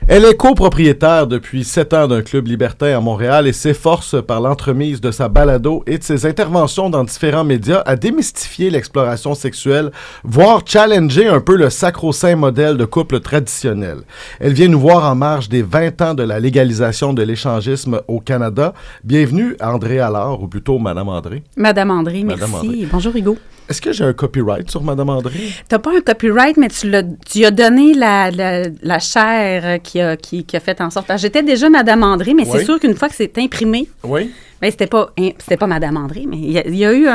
Elle est copropriétaire depuis 7 ans d'un club libertin à Montréal et s'efforce par l'entremise de sa balado et de ses interventions dans différents médias à démystifier l'exploration sexuelle, voire challenger un peu le sacro-saint modèle de couple traditionnel. Elle vient nous voir en marge des 20 ans de la légalisation de l'échangisme au Canada. Bienvenue André Allard, ou plutôt Madame André. Madame André, Madame merci. André. Bonjour Hugo. Est-ce que j'ai un copyright sur Madame André? T'as pas un copyright, mais tu as donné la chair qui a fait en sorte... J'étais déjà Madame André, mais Oui. c'est sûr qu'une fois que c'est imprimé, Oui. ben c'était pas Madame André, mais il y a eu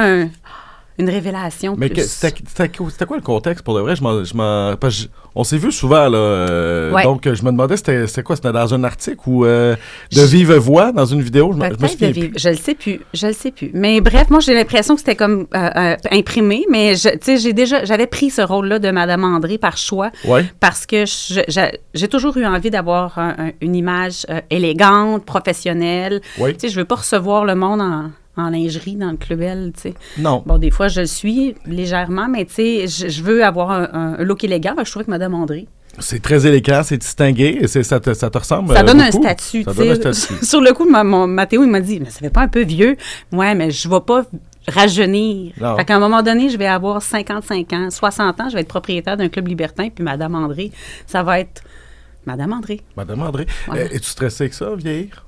une révélation Mais plus. c'était quoi le contexte pour de vrai? Parce que on s'est vu souvent, là. Ouais. Donc, je me demandais, c'était quoi? C'était dans un article ou de vive voix, dans une vidéo? Je me Peut-être souviens de plus. vivre. Je le sais plus. Mais bref, moi, j'ai l'impression que c'était comme imprimé, mais tu sais, j'avais pris ce rôle-là de Madame André par choix. Ouais. Parce que j'ai toujours eu envie d'avoir une image élégante, professionnelle. Oui. Tu sais, je veux pas recevoir le monde en lingerie dans le Club L, tu sais. Non. Bon, des fois, je le suis légèrement, mais tu sais, je veux avoir un look élégant. Je trouve que Madame André, C'est très élégant, c'est distingué. Et ça te ressemble ça donne un beaucoup? statut, Ça tu donne un sais. statut. Sur le coup, Mathéo, il m'a dit, mais ça fait pas un peu vieux? Ouais, mais je vais pas rajeunir. Non. Fait qu'à un moment donné, je vais avoir 55 ans, 60 ans, je vais être propriétaire d'un club libertin, puis Madame André, ça va être Madame André. Madame André, Voilà. es-tu stressée avec ça, vieillir?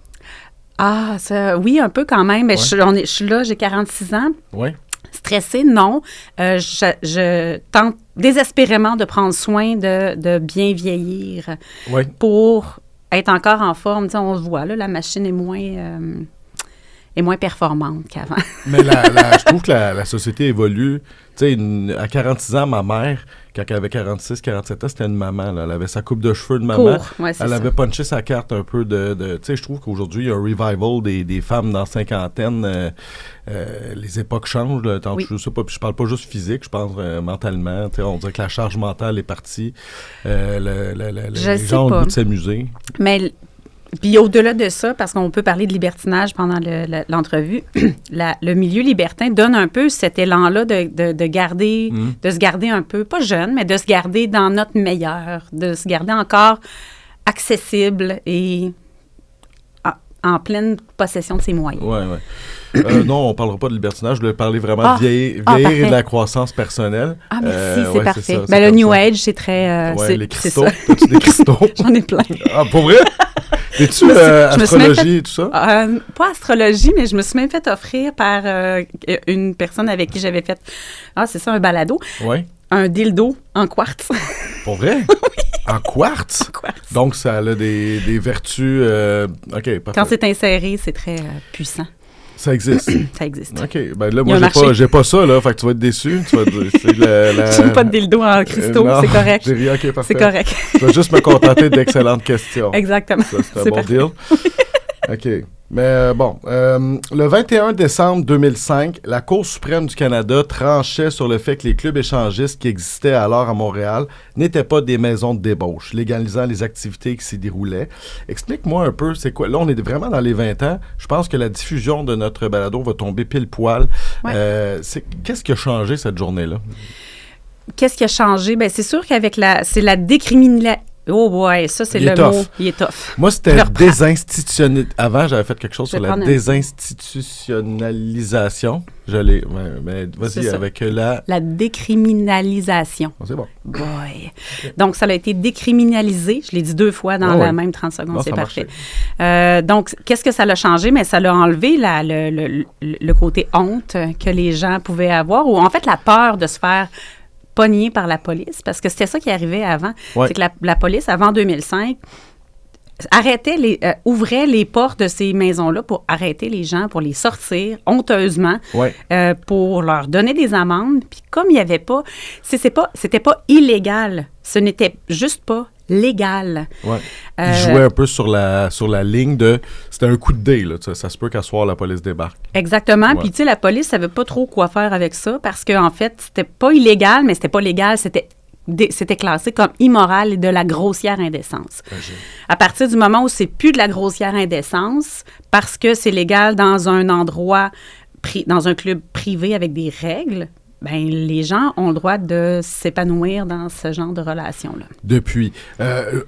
Ah, oui, un peu quand même. Mais Ouais. je suis là, j'ai 46 ans. Oui. Stressée, non. Je tente désespérément de prendre soin de bien vieillir Oui. pour être encore en forme. Tu sais, on se voit, là, la machine est moins performante qu'avant. Mais je trouve que la société évolue. Tu sais, à 46 ans, ma mère, quand elle avait 46, 47 ans, c'était une maman. Là. Elle avait sa coupe de cheveux de maman. Court, ouais, c'est Elle ça. avait punché sa carte un peu de tu sais, je trouve qu'aujourd'hui, il y a un revival des femmes dans cinquantaine. Les époques changent. Là. Oui. Je sais pas, puis je parle pas juste physique, je pense mentalement. Tu sais, on dirait que la charge mentale est partie. Les sais gens ont le pas. goût de s'amuser. Mais puis au-delà de ça, parce qu'on peut parler de libertinage pendant l'entrevue, le milieu libertin donne un peu cet élan-là de garder, de se garder un peu, pas jeune, mais de se garder dans notre meilleur, de se garder encore accessible et en pleine possession de ses moyens. Oui, oui. Non, on parlera pas de libertinage. Je voulais parler vraiment de vieillir et parfait. de la croissance personnelle. Ah, merci, c'est ouais, parfait. ça, Ben, le comme New ça. Age, c'est très... Ouais, c'est- les c'est cristaux. ça. As-tu des cristaux? J'en ai plein. Ah, pour vrai? Es-tu je me suis même astrologie et tout ça? Pas astrologie, mais je me suis même fait offrir par une personne avec qui j'avais fait, c'est ça, un balado, Oui. un dildo en quartz. Pour vrai? En quartz? Quartz. Donc, ça a des vertus... OK, parfait. Quand c'est inséré, c'est très puissant. Ça existe. Ça existe. OK. Ben là, Il y a moi, un marché. j'ai pas ça, là. Fait que tu vas être déçu. Tu vas c'est Je n'ai pas de dildo en cristaux, non, c'est correct. j'ai rien. OK, parfait. C'est correct. Je vais juste me contenter d'excellentes questions. Exactement. Ça, c'est un C'est bon parfait. deal. OK. Mais bon, le 21 décembre 2005, la Cour suprême du Canada tranchait sur le fait que les clubs échangistes qui existaient alors à Montréal n'étaient pas des maisons de débauche, légalisant les activités qui s'y déroulaient. Explique-moi un peu, c'est quoi? Là, on est vraiment dans les 20 ans. Je pense que la diffusion de notre balado va tomber pile poil. Ouais. Qu'est-ce qui a changé cette journée-là? Qu'est-ce qui a changé? Bien, c'est sûr qu'avec c'est la décriminalisation. Oh, ouais, ça, c'est Il est le mot. tough. Il est tough. Moi, c'était Je reprends. Avant, j'avais fait quelque chose Je sur vais la prendre un- désinstitutionnalisation. Je l'ai. Mais C'est vas-y, ça. avec la. La décriminalisation. Oh, c'est bon. Boy. Donc, ça a été décriminalisé. Je l'ai dit 2 fois dans Ah ouais. la même 30 secondes. Non, C'est ça parfait. Donc, qu'est-ce que ça l'a changé? Mais ça l'a enlevé le côté honte que les gens pouvaient avoir, ou en fait, la peur de se faire pogner par la police, parce que c'était ça qui arrivait avant. Ouais. C'est que la police, avant 2005, ouvrait les portes de ces maisons-là pour arrêter les gens, pour les sortir honteusement, Ouais. pour leur donner des amendes. Puis comme il n'y avait pas, c'était pas illégal, ce n'était juste pas légal. Ouais. Il jouait un peu sur la ligne de. C'était un coup de dé, là. Ça se peut qu'à soir, la police débarque. Exactement. Ouais. Puis, tu sais, la police savait pas trop quoi faire avec ça parce qu'en fait, c'était pas illégal, mais c'était pas légal. C'était classé comme immoral et de la grossière indécence. À partir du moment où c'est plus de la grossière indécence, parce que c'est légal dans un endroit, dans un club privé avec des règles, ben les gens ont le droit de s'épanouir dans ce genre de relation-là. Depuis.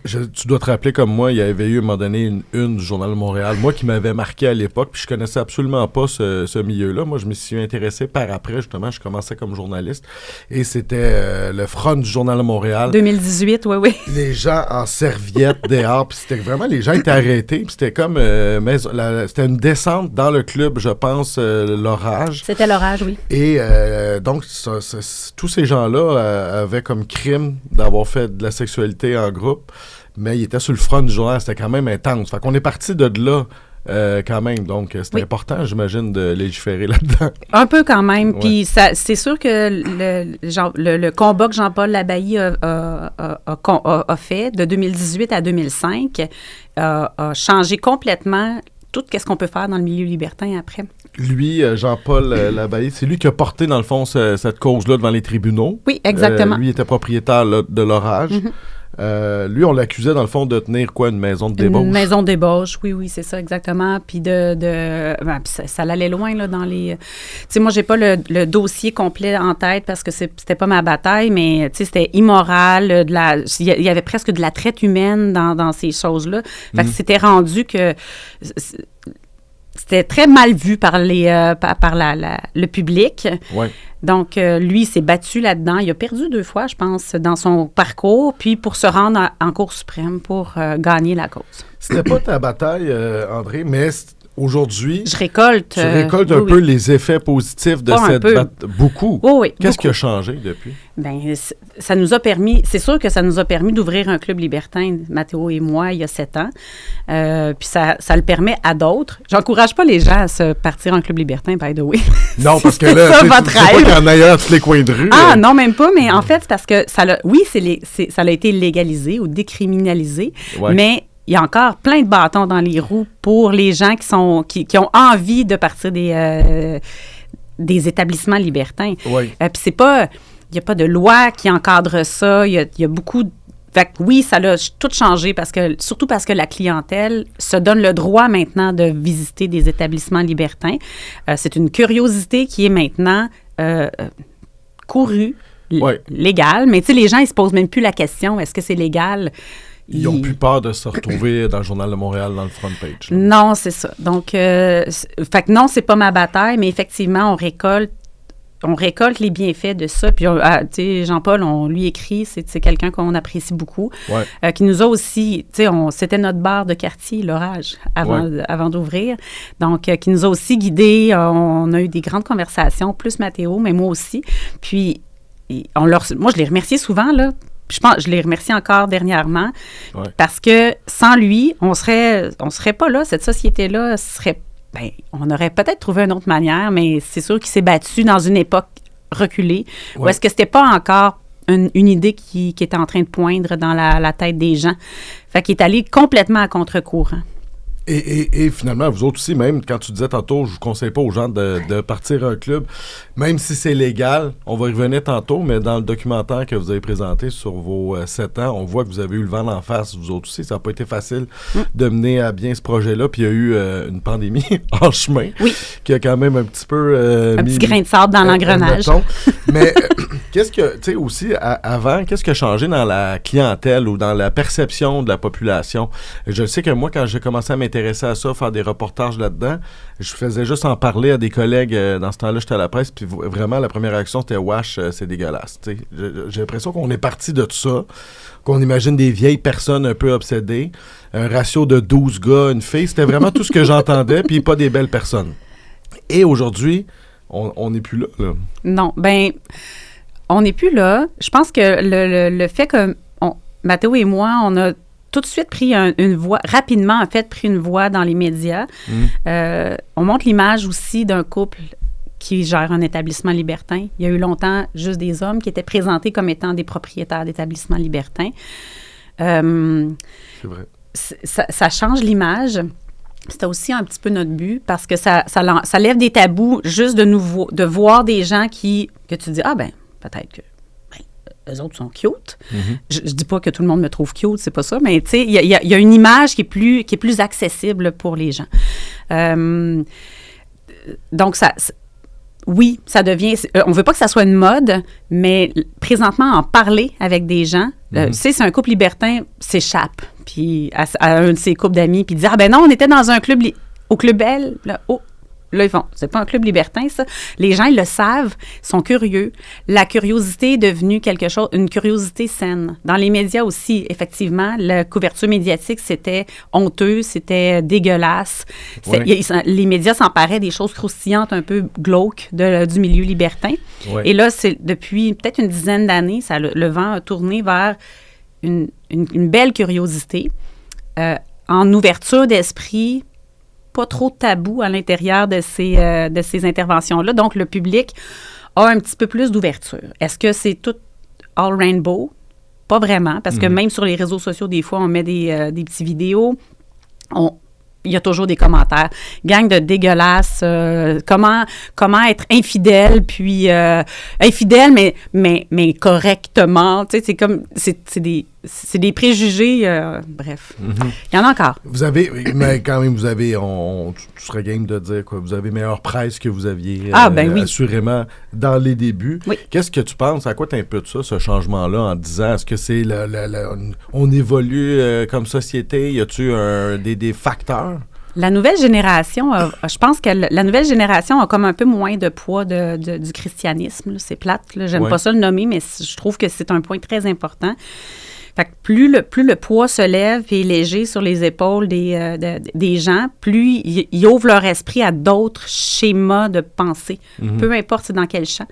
Tu dois te rappeler, comme moi, il y avait eu à un moment donné une du Journal de Montréal, moi qui m'avait marqué à l'époque, puis je connaissais absolument pas ce milieu-là. Moi, je me suis intéressé par après, justement, je commençais comme journaliste, et c'était le front du Journal de Montréal. 2018, oui. Les gens en serviettes dehors, puis c'était vraiment, les gens étaient arrêtés, puis c'était comme, c'était une descente dans le club, je pense, l'orage. C'était l'orage, oui. Et donc, tous ces gens-là avaient comme crime d'avoir fait de la sexualité en groupe, mais ils étaient sur le front du journal, c'était quand même intense. Fait qu'on est parti de là quand même, donc c'était important, j'imagine, de légiférer là-dedans. Un peu quand même, puis c'est sûr que le combat que Jean-Paul Labailly a fait de 2018 à 2005 a changé complètement tout ce qu'on peut faire dans le milieu libertin après. Lui, Jean-Paul Labailly, c'est lui qui a porté, dans le fond, cette cause-là devant les tribunaux. Oui, exactement. Lui était propriétaire de l'orage. Mm-hmm. Lui, on l'accusait, dans le fond, de tenir quoi, une maison de débauche? Une maison de débauche, oui, c'est ça, exactement. Puis ça allait loin, là, dans les... Tu sais, moi, j'ai pas le dossier complet en tête parce que c'était pas ma bataille, mais, tu sais, c'était immoral, il y avait presque de la traite humaine dans ces choses-là. Fait que c'était rendu que... C'était très mal vu par le public. Ouais. Donc, lui, il s'est battu là-dedans. Il a perdu 2 fois, je pense, dans son parcours, puis pour se rendre en Cour suprême pour gagner la cause. C'était pas ta bataille, André, mais aujourd'hui... Je récolte... Tu récoltes un peu les effets positifs de cette bataille. Beaucoup. Oui, Qu'est-ce qui a changé depuis? Bien, ça nous a permis... C'est sûr que ça nous a permis d'ouvrir un club libertin, Mathéo et moi, il y a 7 ans. Puis ça le permet à d'autres. J'encourage pas les gens à se partir en club libertin, by the way. Non, parce que là, c'est pas qu'il y en a à tous les coins de rue. Ah, non, même pas, mais en fait, c'est parce que ça a été légalisé ou décriminalisé, mais il y a encore plein de bâtons dans les roues pour les gens qui ont envie de partir des établissements libertins. Oui. Puis c'est pas... Il n'y a pas de loi qui encadre ça. Il y a beaucoup... Fait que oui, ça a tout changé, surtout parce que la clientèle se donne le droit maintenant de visiter des établissements libertins. C'est une curiosité qui est maintenant courue, légale. Mais tu sais, les gens, ils se posent même plus la question, est-ce que c'est légal? Ils n'ont plus peur de se retrouver dans le Journal de Montréal, dans le front page. Là. Non, c'est ça. Donc, fait que non, c'est pas ma bataille, mais effectivement, on récolte les bienfaits de ça. Puis, tu sais, Jean-Paul, on lui écrit, c'est quelqu'un qu'on apprécie beaucoup, qui nous a aussi, tu sais, c'était notre bar de quartier, l'orage, avant d'ouvrir. Donc, qui nous a aussi guidés. On a eu des grandes conversations, plus Mathéo, mais moi aussi. Puis, moi, je l'ai remercié souvent, là. Je l'ai remercié encore dernièrement, parce que sans lui, on serait pas là. Cette société-là serait... Bien, on aurait peut-être trouvé une autre manière, mais c'est sûr qu'il s'est battu dans une époque reculée, où est-ce que c'était pas encore une idée qui était en train de poindre dans la tête des gens. Fait qu'il est allé complètement à contre-courant. Et finalement, vous autres aussi, même quand tu disais tantôt, je ne vous conseille pas aux gens de partir un club, même si c'est légal, on va y revenir tantôt, mais dans le documentaire que vous avez présenté sur vos 7 ans, on voit que vous avez eu le vent d'en face, vous autres aussi. Ça n'a pas été facile de mener à bien ce projet-là, puis il y a eu une pandémie en chemin, qui a quand même un petit peu... un petit grain de sable dans l'engrenage. Mais qu'est-ce que, tu sais, aussi, avant, qu'est-ce qui a changé dans la clientèle ou dans la perception de la population? Je sais que moi, quand j'ai commencé à m'intéresser à ça, faire des reportages là-dedans, je faisais juste en parler à des collègues. Dans ce temps-là, j'étais à la presse, puis vraiment, la première réaction, c'était « Wesh, c'est dégueulasse ». J'ai l'impression qu'on est parti de tout ça, qu'on imagine des vieilles personnes un peu obsédées, un ratio de 12 gars, une fille. C'était vraiment tout ce que j'entendais, puis pas des belles personnes. Et aujourd'hui, on n'est plus là. Non, ben on n'est plus là. Je pense que le fait que Mathéo et moi, on a tout de suite pris une voix, rapidement en fait, pris une voix dans les médias. On montre l'image aussi d'un couple qui gère un établissement libertin. Il y a eu longtemps juste des hommes qui étaient présentés comme étant des propriétaires d'établissements libertins. C'est vrai. Ça change l'image. C'était aussi un petit peu notre but parce que ça lève des tabous juste de voir des gens que tu dis, ah ben peut-être que eux autres sont cute. Je dis pas que tout le monde me trouve cute, c'est pas ça, mais tu sais, il y a une image qui est plus accessible pour les gens. Donc, oui, ça devient... on veut pas que ça soit une mode, mais présentement, en parler avec des gens, tu sais, si un couple libertin s'échappe, puis à un de ses couples d'amis, puis dire « Ah ben non, on était dans un club... au Club Bell. » Là, ils font, c'est pas un club libertin, ça. Les gens, ils le savent, sont curieux. La curiosité est devenue quelque chose, une curiosité saine. Dans les médias aussi, effectivement, la couverture médiatique, c'était honteux, c'était dégueulasse. Ouais. Les médias s'emparaient des choses croustillantes, un peu glauques du milieu libertin. Ouais. Et là, c'est depuis peut-être une dizaine d'années, le vent a tourné vers une belle curiosité, en ouverture d'esprit, pas trop de tabou à l'intérieur de ces interventions-là. Donc, le public a un petit peu plus d'ouverture. Est-ce que c'est tout all rainbow? Pas vraiment, parce que même sur les réseaux sociaux, des fois, on met des petites vidéos. Il y a toujours des commentaires. Gang de dégueulasses, comment être infidèle, puis infidèle, mais correctement. Tu sais, c'est comme, c'est des préjugés, bref. Il y en a encore. Mais quand même, tu serais game de dire quoi, vous avez meilleure presse que vous aviez oui. assurément dans les débuts. Oui. Qu'est-ce que tu penses? À quoi t'imputes ça, ce changement-là, en disant, est-ce que c'est on évolue comme société? Y a-tu des facteurs? La nouvelle génération, je pense que la nouvelle génération a comme un peu moins de poids du christianisme. Là. C'est plate, là. J'aime pas ça le nommer, mais je trouve que c'est un point très important. Fait que plus le poids se lève et est léger sur les épaules des gens, plus ils ouvrent leur esprit à d'autres schémas de pensée, peu importe c'est dans quel champ.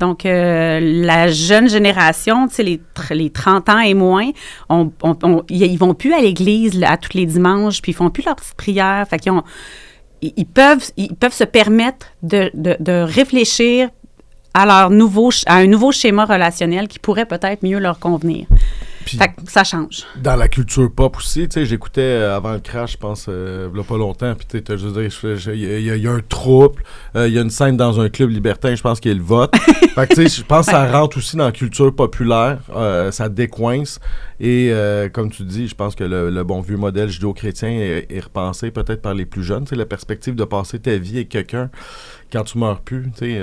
Donc, la jeune génération, tu sais, les 30 ans et moins, ils vont plus à l'église là, à tous les dimanches, puis ils font plus leurs petites prières. Fait ils peuvent se permettre de réfléchir à un nouveau schéma relationnel qui pourrait peut-être mieux leur convenir. Puis, fait que ça change. Dans la culture pop aussi, tu sais, j'écoutais avant le crash, je pense, il y a pas longtemps, puis tu sais, je veux dire, il y a un trouble, il y a une scène dans un club libertin, je pense qu'il y a le vote. Fait que tu sais, je pense que ça rentre aussi dans la culture populaire, ça décoince, et comme tu dis, je pense que le bon vieux modèle judéo-chrétien est repensé peut-être par les plus jeunes, tu sais, la perspective de passer ta vie avec quelqu'un quand tu meurs plus, tu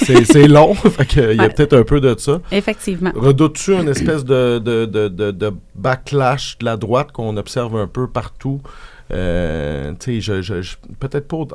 sais, c'est long, fait qu'il y a peut-être un peu de ça. Effectivement. Redoutes-tu une espèce de backlash de la droite qu'on observe un peu partout? Tu sais, peut-être pas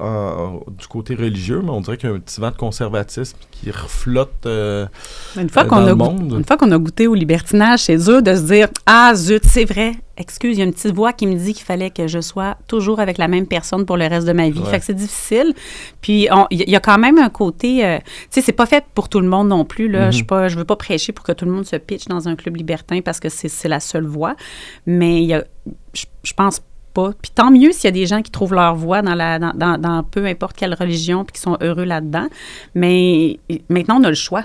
du côté religieux, mais on dirait qu'il y a un petit vent de conservatisme qui reflotte une fois qu'on a goûté au libertinage, c'est dur de se dire « Ah, zut, c'est vrai, excuse, il y a une petite voix qui me dit qu'il fallait que je sois toujours avec la même personne pour le reste de ma vie. » Fait que c'est difficile. Puis, il y a quand même un côté... tu sais, c'est pas fait pour tout le monde non plus. Là. Je veux pas prêcher pour que tout le monde se pitche dans un club libertin parce que c'est la seule voie. Mais je pense pas. Puis tant mieux s'il y a des gens qui trouvent leur voie dans peu importe quelle religion puis qui sont heureux là-dedans. Mais maintenant, on a le choix.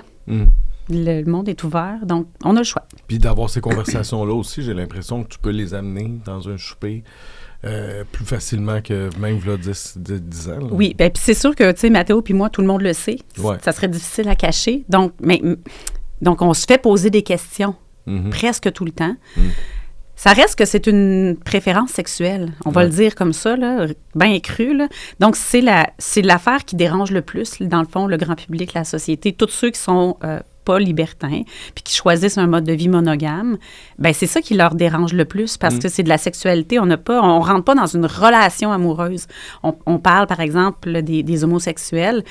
Le monde est ouvert, donc on a le choix. Puis d'avoir ces conversations-là aussi, j'ai l'impression que tu peux les amener dans un souper plus facilement que même là 10 ans. Là. Oui, bien, puis c'est sûr que, tu sais, Mathéo puis moi, tout le monde le sait. Ouais. Ça serait difficile à cacher. Donc, on se fait poser des questions presque tout le temps. Ça reste que c'est une préférence sexuelle. On va le dire comme ça, là, bien cru. Là. Donc, c'est l'affaire qui dérange le plus, dans le fond, le grand public, la société. Tous ceux qui sont pas libertins puis qui choisissent un mode de vie monogame, bien, c'est ça qui leur dérange le plus parce que c'est de la sexualité. On rentre pas dans une relation amoureuse. On parle, par exemple, des homosexuels.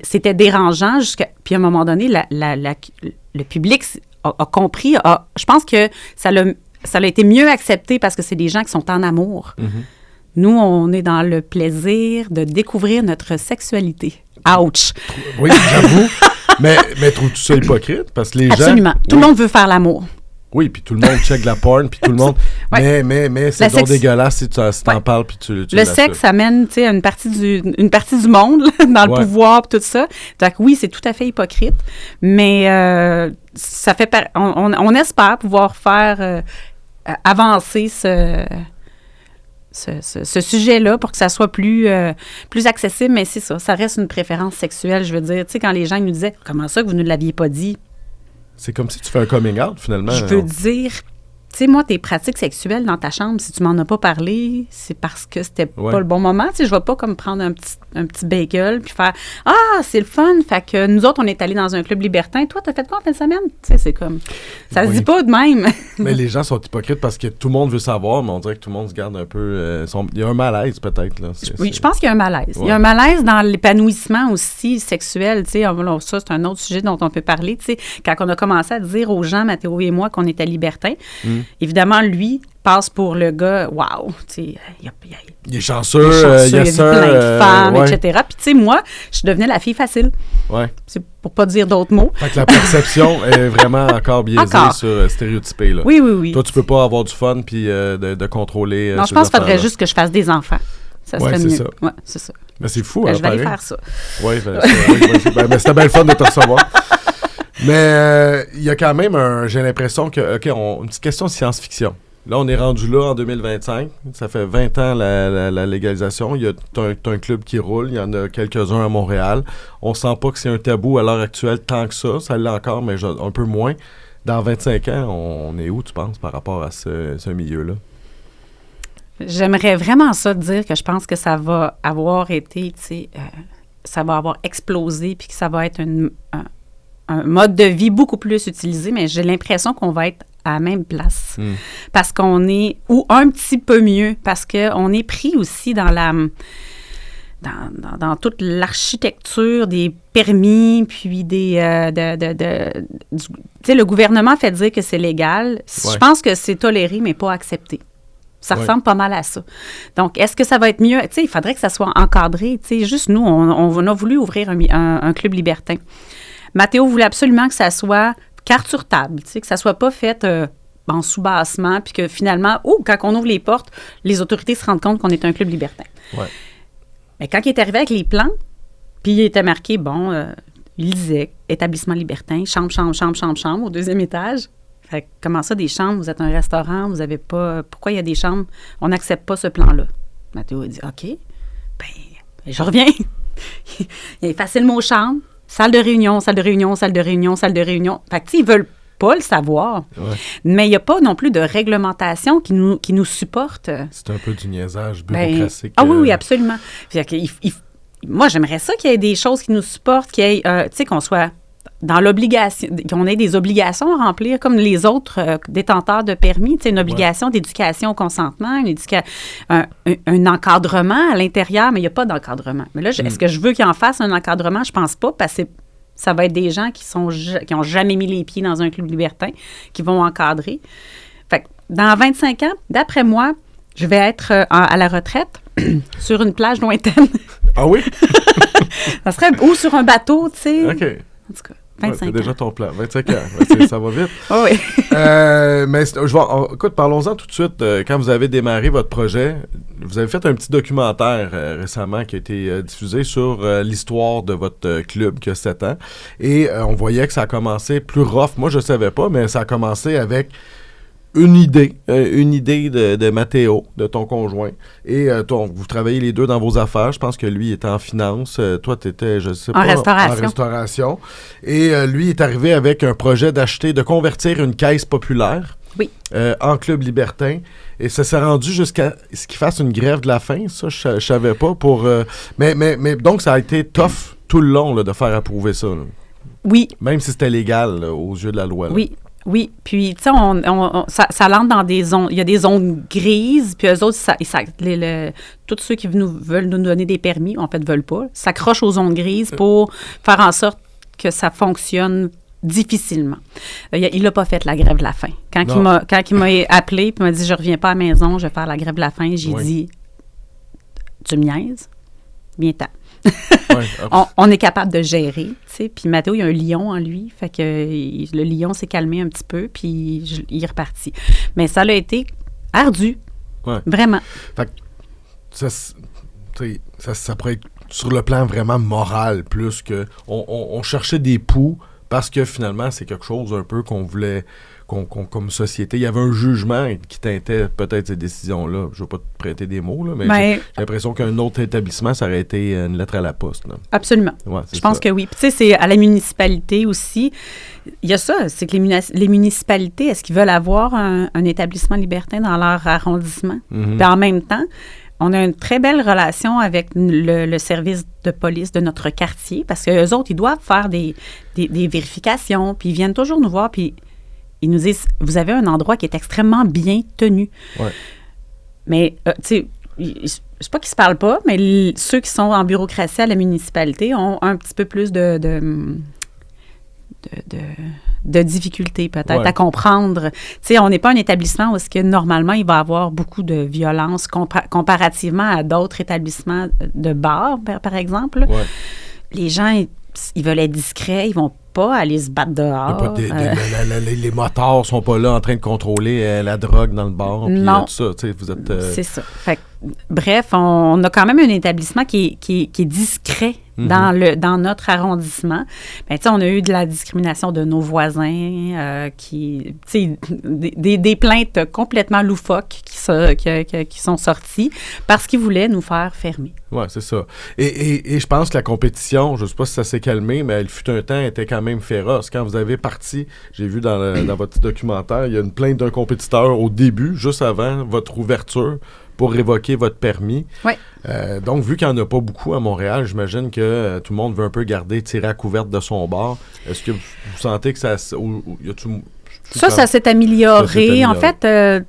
C'était dérangeant puis à un moment donné, le public a compris. Je pense que ça a été mieux accepté parce que c'est des gens qui sont en amour. Nous, on est dans le plaisir de découvrir notre sexualité. Ouch! Oui, j'avoue. mais trouves-tu ça hypocrite? Parce que les Absolument. gens... Tout le monde veut faire l'amour. Oui, puis tout le monde check la porn, puis tout le monde... Mais c'est donc dégueulasse si t'en parles, puis tu le sexe amène, tu sais, une partie du monde, là, dans le pouvoir, puis tout ça. Donc oui, c'est tout à fait hypocrite, mais ça fait... On espère pouvoir faire avancer ce sujet-là pour que ça soit plus accessible, mais c'est ça, ça reste une préférence sexuelle, je veux dire. Tu sais, quand les gens nous disaient « Comment ça que vous ne l'aviez pas dit? » C'est comme si tu fais un coming out, finalement. Je veux dire, tu sais, moi, tes pratiques sexuelles dans ta chambre, si tu m'en as pas parlé, c'est parce que c'était pas le bon moment. Tu sais, je vais pas comme prendre un petit bagel puis faire « Ah, c'est le fun! » Fait que nous autres, on est allés dans un club libertin. Toi, t'as fait quoi en fin de semaine? Tu sais, c'est comme... Ça se dit pas de même. Mais les gens sont hypocrites parce que tout le monde veut savoir, mais on dirait que tout le monde se garde un peu... Il y a un malaise, peut-être, là. Oui, je pense qu'il y a un malaise. Ouais. Il y a un malaise dans l'épanouissement aussi sexuel, tu sais. Ça, c'est un autre sujet dont on peut parler, tu sais. Quand on a commencé à dire aux gens, Mathéo et moi, qu'on était libertins, évidemment, lui passe pour le gars, wow, tu sais, il est chanceux, il a vu plein de femmes, etc. Puis, tu sais, moi, je devenais la fille facile. Ouais. C'est pour pas dire d'autres mots. Fait que la perception est vraiment encore biaisée sur stéréotypée, là. Oui. Toi, tu peux pas avoir du fun puis de contrôler. Non, je pense qu'il faudrait juste que je fasse des enfants. Ça serait mieux. Ça. Ouais, c'est ça. Mais c'est fou, je vais aller faire ça. Oui, mais c'était bien le fun de te recevoir. Mais il y a quand même j'ai l'impression que, OK, une petite question de science-fiction. Là, on est rendu là en 2025. Ça fait 20 ans la légalisation. T'as un club qui roule. Il y en a quelques-uns à Montréal. On sent pas que c'est un tabou à l'heure actuelle tant que ça. Ça l'est encore, mais un peu moins. Dans 25 ans, on est où, tu penses, par rapport à ce milieu-là? J'aimerais vraiment ça dire que je pense que ça va avoir été, tu sais, ça va avoir explosé puis que ça va être un mode de vie beaucoup plus utilisé, mais j'ai l'impression qu'on va être à la même place. Parce qu'on est, ou un petit peu mieux, parce qu'on est pris aussi dans dans toute l'architecture des permis, puis tu sais, le gouvernement fait dire que c'est légal. Je pense que c'est toléré, mais pas accepté. Ça ressemble pas mal à ça. Donc, est-ce que ça va être mieux? Tu sais, il faudrait que ça soit encadré. Tu sais, juste nous, on a voulu ouvrir un club libertin. Mathéo voulait absolument que ça soit carte sur table, tu sais, que ça soit pas fait en sous-bassement, puis que finalement, quand on ouvre les portes, les autorités se rendent compte qu'on est un club libertin. Ouais. Mais quand il est arrivé avec les plans, puis il était marqué, il disait établissement libertin, chambre au 2e étage. Fait que, comment ça, des chambres? Vous êtes un restaurant, vous avez pas... Pourquoi il y a des chambres? On n'accepte pas ce plan-là. Mathéo a dit, OK, je reviens. Il efface le mot chambre, salle de réunion. Fait que, tu sais, ils veulent pas le savoir. Ouais. Mais il n'y a pas non plus de réglementation qui nous supporte. C'est un peu du niaisage bureaucratique. Oui, absolument. Fait que, moi, j'aimerais ça qu'il y ait des choses qui nous supportent, qu'il y ait, tu sais, qu'on soit... dans l'obligation, qu'on ait des obligations à remplir comme les autres détenteurs de permis, tu sais, une obligation d'éducation au consentement, un encadrement à l'intérieur, mais il n'y a pas d'encadrement. Mais là, est-ce que je veux qu'il en fasse un encadrement? Je pense pas, parce que ça va être des gens qui ont jamais mis les pieds dans un club libertin, qui vont encadrer. Fait que dans 25 ans, d'après moi, je vais être à la retraite sur une plage lointaine. Ah oui? Ça serait... Ou sur un bateau, tu sais. OK. En tout cas. 25 c'est déjà ans. ton plan. 25 ans. Ça va vite. Oh oui. Mais écoute, parlons-en tout de suite. Quand vous avez démarré votre projet, vous avez fait un petit documentaire récemment qui a été diffusé sur l'histoire de votre club qui a 7 ans. Et on voyait que ça a commencé plus rough. Moi, je ne savais pas, mais ça a commencé avec une idée de Mathéo, de ton conjoint. Et vous travaillez les deux dans vos affaires. Je pense que lui était en finance. Toi, tu étais, je sais pas, en restauration. Et lui est arrivé avec un projet de convertir une caisse populaire en club libertin. Et ça s'est rendu jusqu'à ce qu'il fasse une grève de la faim. Ça, je savais pas. Mais donc, ça a été tough tout le long là, de faire approuver ça. Là. Oui. Même si c'était légal là, aux yeux de la loi. Là. Oui, puis tu sais, ça rentre dans des zones, il y a des zones grises, puis eux autres, tous ceux qui veulent nous donner des permis, en fait, veulent pas, s'accrochent aux zones grises pour faire en sorte que ça fonctionne difficilement. Il n'a pas fait la grève de la faim. Quand il m'a appelé et m'a dit « Je reviens pas à la maison, je vais faire la grève de la faim », j'ai dit « Tu me niaises? Viens-t'en. » on est capable de gérer, tu sais. Puis Mathéo, il y a un lion en lui, fait que le lion s'est calmé un petit peu, puis il est reparti. Mais ça a été ardu, vraiment. Fait que ça pourrait être sur le plan vraiment moral, plus que on cherchait des poux parce que finalement, c'est quelque chose un peu qu'on voulait, comme société. Il y avait un jugement qui teintait peut-être ces décisions-là. Je ne veux pas te prêter des mots, là, mais j'ai l'impression qu'un autre établissement, ça aurait été une lettre à la poste. Là. Absolument. Ouais, je pense que oui. Puis tu sais, c'est à la municipalité aussi. Il y a ça, c'est que les municipalités, est-ce qu'ils veulent avoir un établissement libertin dans leur arrondissement? Mm-hmm. Puis en même temps, on a une très belle relation avec le service de police de notre quartier parce qu'eux autres, ils doivent faire des vérifications, puis ils viennent toujours nous voir, puis ils nous disent, vous avez un endroit qui est extrêmement bien tenu. Ouais. Mais, tu sais, c'est pas qu'ils se parlent pas, mais ceux qui sont en bureaucratie à la municipalité ont un petit peu plus de difficultés peut-être à comprendre. Tu sais, on n'est pas un établissement où est-ce que normalement il va y avoir beaucoup de violence comparativement à d'autres établissements de bar, par exemple. Ouais. Les gens, ils veulent être discrets, ils vont pas aller se battre dehors. Les motards sont pas là en train de contrôler la drogue dans le bar. Non. Tout ça, tu sais, vous êtes... C'est ça. Fait que, bref, on a quand même un établissement qui est discret dans notre arrondissement. Ben, tu sais, on a eu de la discrimination de nos voisins, tu sais, des plaintes complètement loufoques qui sont sorties parce qu'ils voulaient nous faire fermer. Oui, c'est ça. Et je pense que la compétition, je ne sais pas si ça s'est calmé, mais elle fut un temps, était quand même féroce. Quand vous avez parti, j'ai vu dans votre petit documentaire, il y a une plainte d'un compétiteur au début, juste avant votre ouverture, pour révoquer votre permis. Oui. Donc, vu qu'il n'y en a pas beaucoup à Montréal, j'imagine que tout le monde veut un peu tirer à couverte de son bar. Est-ce que vous sentez que ça... Ça s'est amélioré. En fait,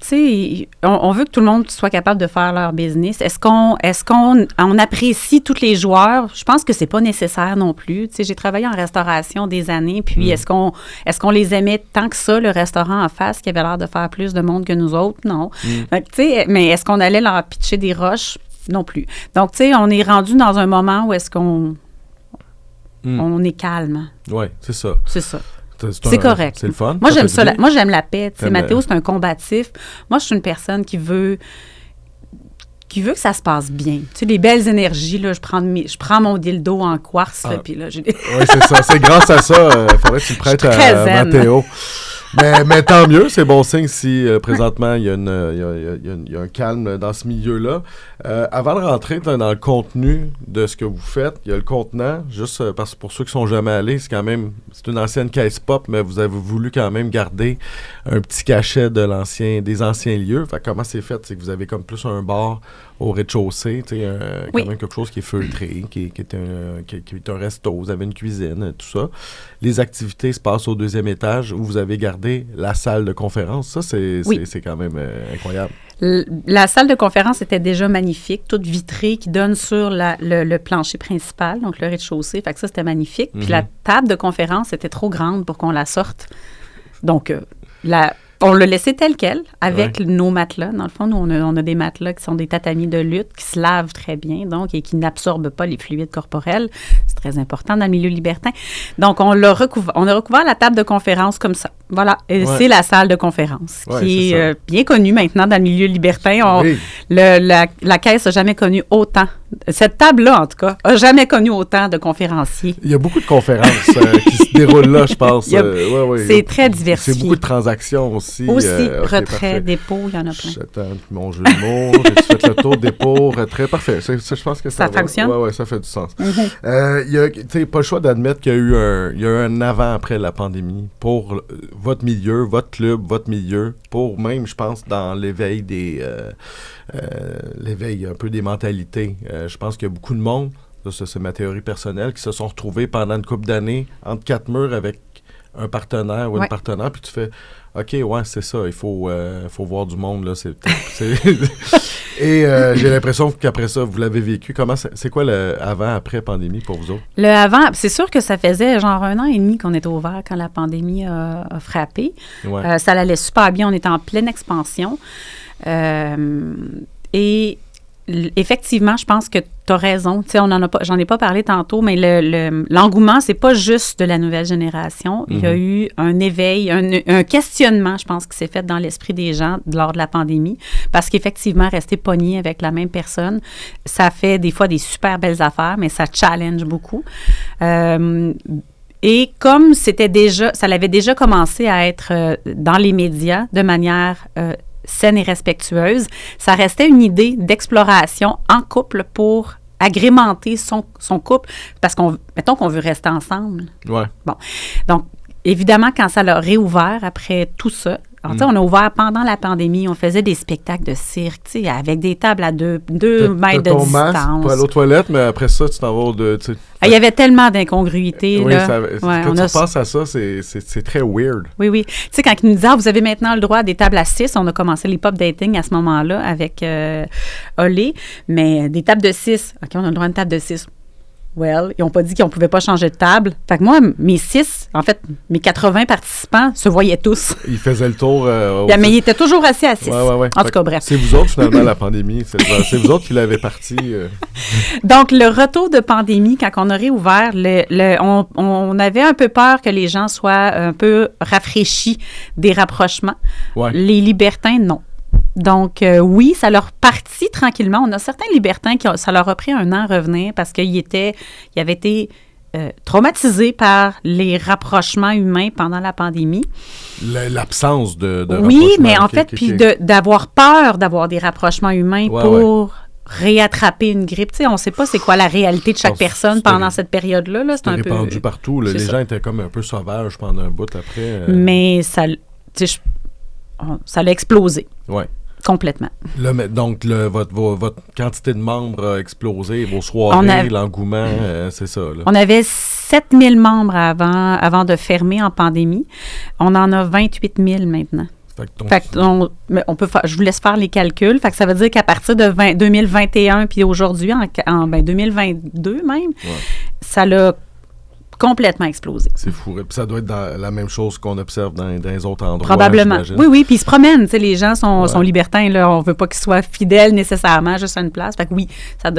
tu sais, on veut que tout le monde soit capable de faire leur business. Est-ce qu'on apprécie tous les joueurs? Je pense que c'est pas nécessaire non plus. Tu sais, j'ai travaillé en restauration des années, puis est-ce qu'on les aimait tant que ça, le restaurant en face, qui avait l'air de faire plus de monde que nous autres? Non. Fait que, tu sais, mais est-ce qu'on allait leur pitcher des roches? Non plus. Donc, tu sais, on est rendu dans un moment où est-ce qu'on on est calme. Oui, c'est ça. C'est ça. C'est correct. C'est le fun. Moi, j'aime ça. Moi, j'aime la paix. Mathéo, c'est un combatif. Moi, je suis une personne qui veut que ça se passe bien. Tu sais, les belles énergies, là, je prends mon dildo en quartz, puis là, j'ai... Oui, c'est ça. C'est grâce à ça. Il faudrait que tu le prêtes à Mathéo. Mais tant mieux, c'est bon signe si présentement il y a un calme dans ce milieu-là. Avant de rentrer dans le contenu de ce que vous faites, il y a le contenant, juste parce que pour ceux qui sont jamais allés, c'est une ancienne caisse pop, mais vous avez voulu quand même garder un petit cachet des anciens lieux. Fait que comment c'est fait? C'est que vous avez comme plus un bar au rez-de-chaussée, quand même quelque chose qui est feutré, qui est un resto, vous avez une cuisine, tout ça. Les activités se passent au deuxième étage où vous avez gardé la salle de conférence. Ça, c'est quand même incroyable. La salle de conférence était déjà magnifique, toute vitrée, qui donne sur le plancher principal, donc le rez-de-chaussée. Fait que ça, c'était magnifique. Puis la table de conférence était trop grande pour qu'on la sorte. Donc, on l'a laissé tel quel, avec nos matelas. Dans le fond, nous, on a des matelas qui sont des tatamis de lutte, qui se lavent très bien, donc, et qui n'absorbent pas les fluides corporels. C'est très important dans le milieu libertin. Donc, on a recouvert la table de conférence comme ça. Voilà. Et c'est la salle de conférence, qui est bien connue maintenant dans le milieu libertin. La caisse n'a jamais connu autant. Cette table-là, en tout cas, n'a jamais connu autant de conférenciers. Il y a beaucoup de conférences qui se déroulent là, je pense. C'est très diversifié. C'est beaucoup de transactions aussi. Retrait, dépôt, il y en a plein. J'attends mon jeu de mots. J'ai fait le tour, dépôt, retrait. Parfait. Je pense que ça fonctionne. Oui, ça fait du sens. Tu n'as pas le choix d'admettre qu'il y a eu un avant-après la pandémie pour votre milieu, votre club, votre milieu, pour même, je pense, dans l'éveil l'éveil un peu des mentalités. Je pense qu'il y a beaucoup de monde, ça c'est ma théorie personnelle, qui se sont retrouvés pendant une couple d'années entre quatre murs avec un partenaire ou une partenaire, puis tu fais OK, c'est ça, il faut voir du monde, là. Et j'ai l'impression qu'après ça, vous l'avez vécu. C'est quoi le avant-après pandémie pour vous autres? Le avant, c'est sûr que ça faisait genre 1 an et demi qu'on était ouvert quand la pandémie a frappé. Ouais. Ça allait super bien, on était en pleine expansion. Et effectivement, je pense que tu as raison. Tu sais, j'en ai pas parlé tantôt, mais l'engouement, c'est pas juste de la nouvelle génération. Il y a eu un éveil, un questionnement, je pense, qui s'est fait dans l'esprit des gens lors de la pandémie, parce qu'effectivement, rester pogné avec la même personne, ça fait des fois des super belles affaires, mais ça challenge beaucoup. Et comme ça l'avait déjà commencé à être dans les médias de manière saine et respectueuse, ça restait une idée d'exploration en couple pour agrémenter son couple, parce mettons qu'on veut rester ensemble. Ouais. Bon. Donc, évidemment, quand ça l'a réouvert après tout ça, alors, on a ouvert pendant la pandémie, on faisait des spectacles de cirque, avec des tables à 2 mètres de ton distance. Masque pour aller aux toilettes, mais après ça, tu t'en vas de... Il y avait tellement d'incongruités. Oui, là. Quand tu penses à ça, c'est très weird. Oui, oui. Tu sais, quand ils nous disaient, vous avez maintenant le droit à des tables à 6, on a commencé les pop dating à ce moment-là avec Olé, mais des tables de 6. OK, on a le droit à une table de 6. Well, ils n'ont pas dit qu'on ne pouvait pas changer de table. Fait que moi, mes 80 participants se voyaient tous. Ils faisaient le tour. Mais ils étaient toujours assis à 6. Ouais. En tout cas, bref. C'est vous autres, finalement, la pandémie. C'est vous autres qui l'avez parti. Donc, le retour de pandémie, quand on a réouvert, on avait un peu peur que les gens soient un peu rafraîchis des rapprochements. Ouais. Les libertins, non. Donc, oui, ça leur partit tranquillement. On a certains libertins ça leur a pris 1 an à revenir parce qu'ils avaient été traumatisés par les rapprochements humains pendant la pandémie. L'absence de oui, mais en fait, puis d'avoir peur d'avoir des rapprochements humains pour réattraper une grippe. Tu sais, on ne sait pas c'est quoi la réalité de chaque personne pendant cette période-là. Là. C'était répandu partout. Les gens étaient comme un peu sauvages pendant un bout après. Mais ça l'a explosé. Oui. Complètement. Donc, votre quantité de membres a explosé, vos soirées, l'engouement, c'est ça. Là. On avait 7000 membres avant de fermer en pandémie. On en a 28 000 maintenant. Je vous laisse faire les calculs. Fait que ça veut dire qu'à partir de 2021 puis aujourd'hui, en 2022 même, ça l'a complètement explosé. C'est fou. Puis ça doit être la même chose qu'on observe dans les autres endroits. Probablement. Oui, puis ils se promènent. Les gens sont libertins. Là, on ne veut pas qu'ils soient fidèles nécessairement juste à une place. Fait que oui,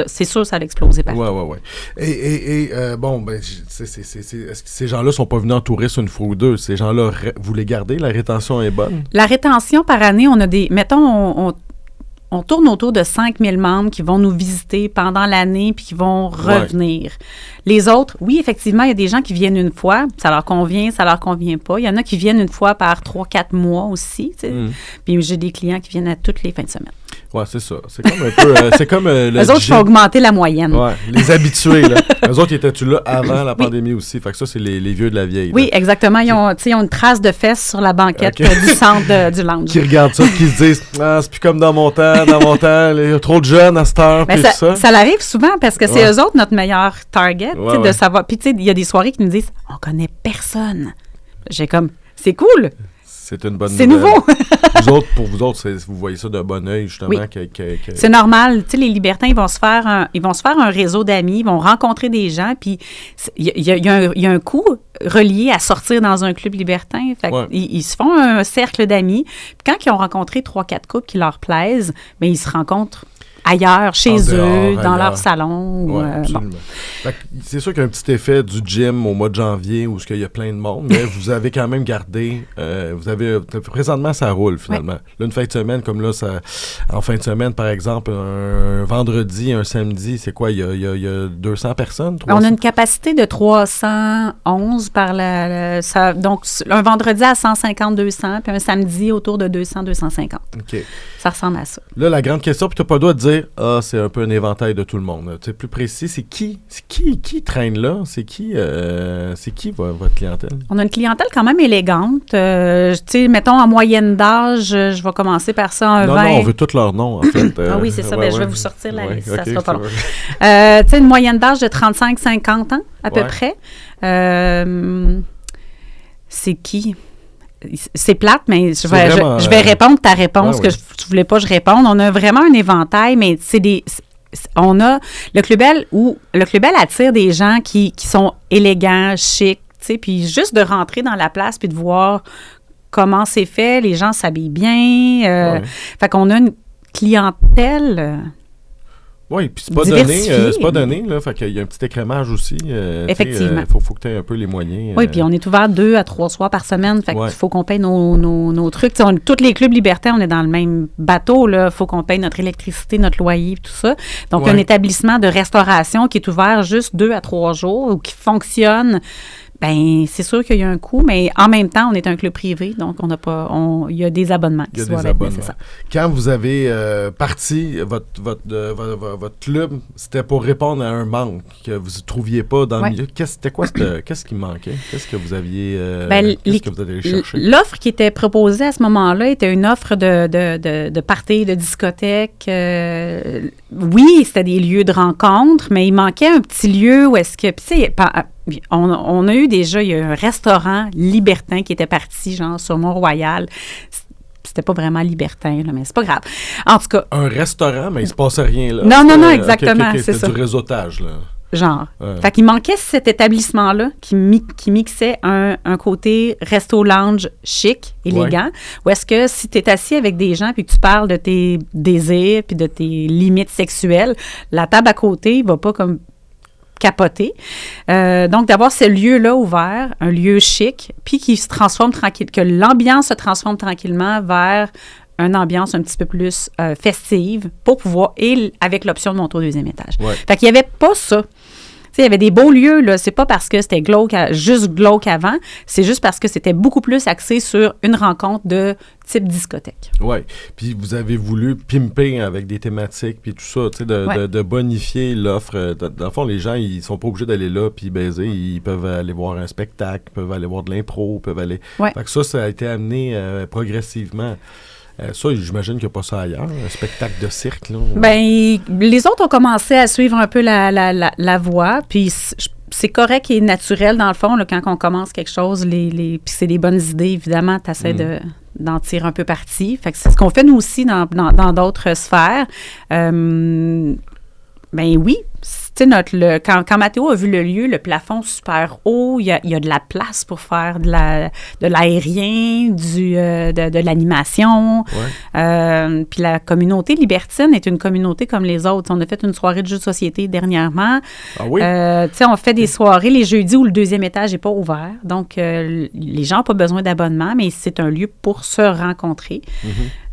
c'est sûr que ça a explosé partout. Oui. Et est-ce que ces gens-là ne sont pas venus en tourisme une fois ou deux? Ces gens-là, vous les gardez? La rétention est bonne? La rétention par année, on a des... Mettons, on tourne autour de 5000 membres qui vont nous visiter pendant l'année puis qui vont revenir. Les autres, oui, effectivement, il y a des gens qui viennent une fois, ça leur convient, ça leur convient pas. Il y en a qui viennent une fois par 3-4 mois aussi. Puis j'ai des clients qui viennent à toutes les fins de semaine. Oui, c'est ça. C'est comme un peu... c'est comme les autres font augmenter la moyenne. Oui, les habitués. Là. Les autres, ils étaient-tu là avant la pandémie aussi? Fait que ça, c'est les vieux de la vieille. Oui, là. Exactement. Ils ont une trace de fesses sur la banquette du centre du lounge. Qui regardent ça, qui se disent « Ah, c'est plus comme dans mon temps, il y a trop de jeunes à cette heure. » Ça l'arrive souvent parce que c'est eux autres notre meilleur target, de savoir. Puis, tu sais, il y a des soirées qui nous disent « On connaît personne. » J'ai comme « C'est cool. » C'est une bonne nouvelle. C'est nouveau. Pour vous autres, vous voyez ça d'un bon œil, justement. Oui. C'est normal. Tu sais, les libertins, ils vont se faire un réseau d'amis, ils vont rencontrer des gens, puis il y a un coût relié à sortir dans un club libertin. Fait ils se font un cercle d'amis. Puis quand ils ont rencontré 3-4 couples qui leur plaisent, bien, ils se rencontrent ailleurs, chez eux, dans leur salon. Oui, absolument. C'est sûr qu'il y a un petit effet du gym au mois de janvier où il y a plein de monde, mais vous avez quand même gardé... présentement, ça roule, finalement. Là, une fin de semaine, comme là, en fin de semaine, par exemple, un vendredi, un samedi, c'est quoi? Il y a 200 personnes? 300? On a une capacité de 311 donc, un vendredi à 150-200, puis un samedi autour de 200-250. OK. Ça ressemble à ça. Là, la grande question, puis tu n'as pas le droit de dire « Ah, c'est un peu un éventail de tout le monde. » Tu sais, plus précis, c'est qui traîne là? C'est qui votre clientèle? On a une clientèle quand même élégante. Tu sais, mettons, en moyenne d'âge, je vais commencer par ça, Non, on veut tous leurs noms, en fait. Ah oui, c'est ça. Je vais vous sortir la liste. Ça sera pas long. Tu sais, une moyenne d'âge de 35-50 ans, à peu près. C'est qui? C'est plate, mais je vais répondre ta réponse que tu voulais pas que je réponde. On a vraiment un éventail, mais on a le Club Bell attire des gens qui sont élégants, chics, tu sais, puis juste de rentrer dans la place puis de voir comment c'est fait, les gens s'habillent bien. Fait qu'on a une clientèle... Oui, puis c'est pas donné, là. Fait qu'il y a un petit écrémage aussi. Effectivement. Il faut que tu aies un peu les moyens. Oui, puis on est ouvert 2 à 3 soirs par semaine. Fait qu'il faut qu'on paye nos trucs. Tous les clubs libertains, on est dans le même bateau, là. Il faut qu'on paye notre électricité, notre loyer, tout ça. Donc, un établissement de restauration qui est ouvert juste 2 à 3 jours ou qui fonctionne Bien, c'est sûr qu'il y a un coût, mais en même temps, on est un club privé, donc il y a des abonnements qui doivent être nécessaires. Quand vous avez parti votre club, c'était pour répondre à un manque que vous ne trouviez pas dans le milieu. Qu'est-ce qui manquait? Qu'est-ce que vous aviez qu'est-ce que vous avez cherché? L'offre qui était proposée à ce moment-là était une offre de party, de discothèque. Oui, c'était des lieux de rencontre, mais il manquait un petit lieu où est-ce que... Tu sais, on a eu déjà, il y a eu un restaurant libertin qui était parti, genre, sur Mont-Royal. C'était pas vraiment libertin, là, mais c'est pas grave. En tout cas... Un restaurant, mais il se passait rien, là. Non, exactement, c'est ça. C'était du réseautage, là. Genre. Fait qu'il manquait cet établissement-là qui mixait un côté resto-lounge chic, élégant, où est-ce que si tu es assis avec des gens puis que tu parles de tes désirs puis de tes limites sexuelles, la table à côté va pas comme capoter. Donc, d'avoir ce lieu-là ouvert, un lieu chic, puis qui se transforme que l'ambiance se transforme tranquillement vers une ambiance un petit peu plus festive pour pouvoir, et avec l'option de monter au deuxième étage. Fait qu'il n'y avait pas ça. Tu sais, il y avait des beaux lieux, là. C'est pas parce que c'était juste glauque avant, c'est juste parce que c'était beaucoup plus axé sur une rencontre de type discothèque. Oui. Puis vous avez voulu pimper avec des thématiques puis tout ça, tu sais, de bonifier l'offre. Dans le fond, les gens, ils sont pas obligés d'aller là puis baiser. Ils peuvent aller voir un spectacle, ils peuvent aller voir de l'impro, ils peuvent aller... Fait que ça a été amené progressivement. Ça, j'imagine qu'il n'y a pas ça ailleurs, un spectacle de cirque, là. Bien, les autres ont commencé à suivre un peu la voie, puis c'est correct et naturel, dans le fond, là, quand on commence quelque chose, puis c'est des bonnes idées, évidemment, tu essaies d'en tirer un peu parti. Fait que c'est ce qu'on fait, nous aussi, dans d'autres sphères. Bien oui, tu sais, quand Mathéo a vu le lieu, le plafond super haut, il y a de la place pour faire de l'aérien, de l'animation. Puis la communauté libertine est une communauté comme les autres. On a fait une soirée de jeux de société dernièrement. Ah oui? Tu sais, on fait des soirées les jeudis où le deuxième étage n'est pas ouvert. Donc, les gens n'ont pas besoin d'abonnement, mais c'est un lieu pour se rencontrer.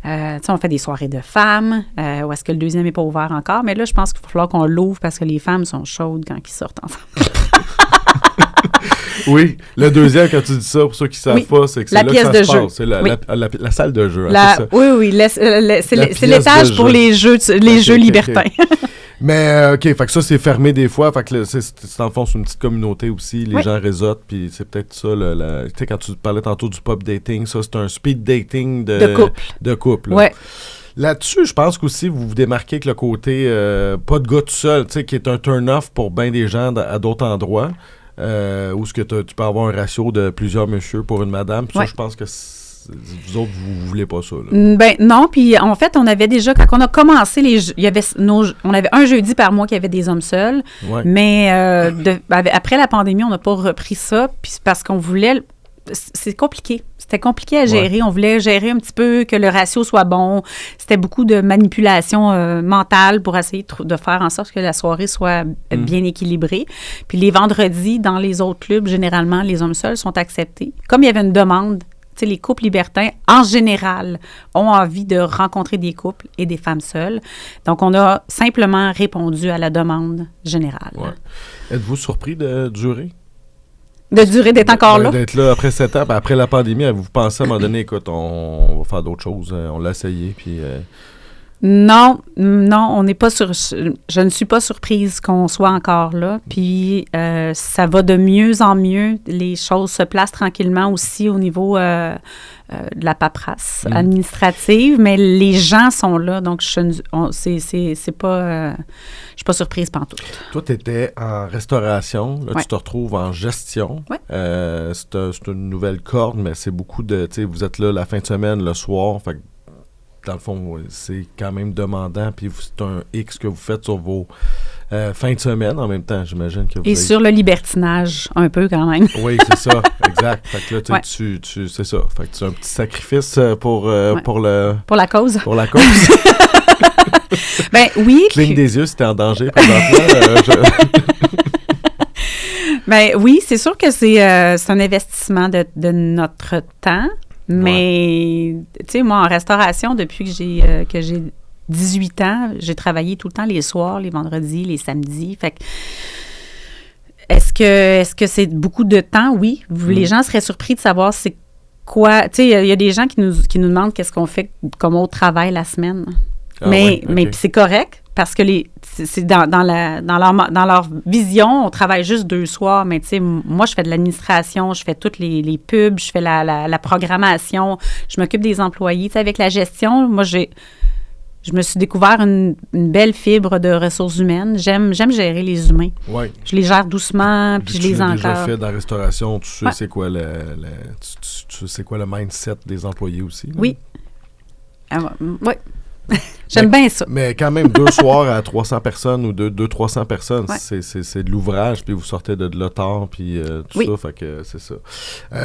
Tu sais, on fait des soirées de femmes, où est-ce que le deuxième n'est pas ouvert encore. Mais là, je pense qu'il va falloir qu'on l'ouvre parce que les femmes sont chaudes quand ils sortent ensemble. Oui, le deuxième, quand tu dis ça, pour ceux qui ne savent pas, c'est que c'est la là pièce que ça de se jeu. passe. C'est la salle de jeu. Hein, c'est ça. Oui, c'est l'étage pour les jeux libertins. Mais, OK, fait que ça, c'est fermé des fois. Fait que c'est en fond, c'est une petite communauté aussi. Les gens réseautent, puis c'est peut-être ça. Tu sais, quand tu parlais tantôt du pop dating, ça, c'est un speed dating de couple. Oui. Là-dessus, je pense qu'aussi, vous vous démarquez avec le côté pas de gars tout seul, tu sais, qui est un turn-off pour bien des gens à d'autres endroits, où ce que tu peux avoir un ratio de plusieurs messieurs pour une madame. Ça, je pense que vous autres, vous voulez pas ça, là. Ben non, puis en fait, on avait déjà, quand on a commencé, on avait un jeudi par mois qu'il y avait des hommes seuls, mais après la pandémie, on n'a pas repris ça, puis parce qu'on voulait... C'est compliqué. C'était compliqué à gérer. On voulait gérer un petit peu que le ratio soit bon. C'était beaucoup de manipulation mentale pour essayer de faire en sorte que la soirée soit bien équilibrée. Puis les vendredis, dans les autres clubs, généralement, les hommes seuls sont acceptés. Comme il y avait une demande, tu sais, les couples libertins, en général, ont envie de rencontrer des couples et des femmes seules. Donc, on a simplement répondu à la demande générale. Êtes-vous surpris de durer? De durer, d'être encore là? D'être là après 7 ans. Après la pandémie, vous pensez à un moment donné, écoute, on va faire d'autres choses. On l'a essayé, puis... Non, on n'est pas je ne suis pas surprise qu'on soit encore là. Puis ça va de mieux en mieux. Les choses se placent tranquillement aussi au niveau de la paperasse administrative, mais les gens sont là, donc c'est pas, je suis pas surprise pantoute. Toi, tu étais en restauration, là, tu te retrouves en gestion. C'est une nouvelle corde, mais c'est beaucoup de, tu sais, vous êtes là la fin de semaine, le soir, fait que dans le fond, c'est quand même demandant, puis c'est un X que vous faites sur vos fins de semaine en même temps, j'imagine. Que vous Et sur le libertinage, un peu quand même. Oui, c'est ça, exact. Fait que là, tu c'est ça. Fait que c'est un petit sacrifice pour la cause. Pour la cause. Ben oui. Cligne des yeux si t'es en danger présentement. Ben oui, c'est sûr que c'est un investissement de notre temps. Mais, tu sais, moi, en restauration, depuis que j'ai 18 ans, j'ai travaillé tout le temps les soirs, les vendredis, les samedis. Fait que Est-ce que c'est beaucoup de temps? Oui. Les gens seraient surpris de savoir c'est quoi. Tu sais, il y a des gens qui nous demandent qu'est-ce qu'on fait comme autre travail la semaine. Mais c'est correct parce que c'est dans leur vision, on travaille juste 2 soirs. Mais tu sais, moi, je fais de l'administration, je fais toutes les pubs, je fais la programmation, je m'occupe des employés. Tu sais, avec la gestion, moi, je me suis découvert une belle fibre de ressources humaines. J'aime gérer les humains. Ouais. Je les gère doucement, puis je les encadre. Tu l'as déjà fait dans la restauration, tu sais c'est quoi tu sais quoi le mindset des employés aussi? Là? Oui. Oui. J'aime bien ça. Mais quand même, 2 soirs à 300 personnes ou 200-300 personnes, c'est de l'ouvrage, puis vous sortez de là tard, puis tout ça, fait que c'est ça.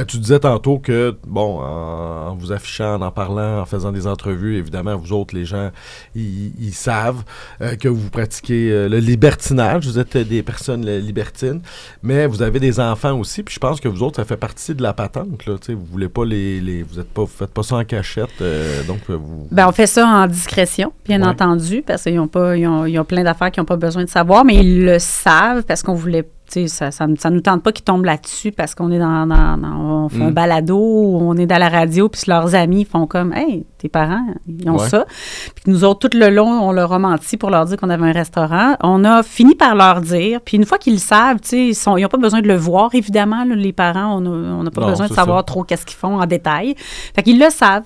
Tu disais tantôt que, bon, en vous affichant, en parlant, en faisant des entrevues, évidemment, vous autres, les gens, ils savent que vous pratiquez le libertinage, vous êtes des personnes libertines, mais vous avez des enfants aussi, puis je pense que vous autres, ça fait partie de la patente, là, tu sais, vous voulez pas vous faites pas ça en cachette, donc vous... Ben, on fait ça en discrétion, bien entendu, parce qu'ils ont plein d'affaires qu'ils n'ont pas besoin de savoir, mais ils le savent parce qu'on voulait, tu sais, ça nous tente pas qu'ils tombent là-dessus parce qu'on est on fait un balado ou on est dans la radio, puis leurs amis font comme, hey, tes parents, ils ont ça. Puis nous autres, tout le long, on leur a menti pour leur dire qu'on avait un restaurant. On a fini par leur dire, puis une fois qu'ils le savent, tu sais, ils n'ont pas besoin de le voir, évidemment, là, les parents, on n'a pas besoin de savoir trop qu'est-ce qu'ils font en détail. Fait qu'ils le savent.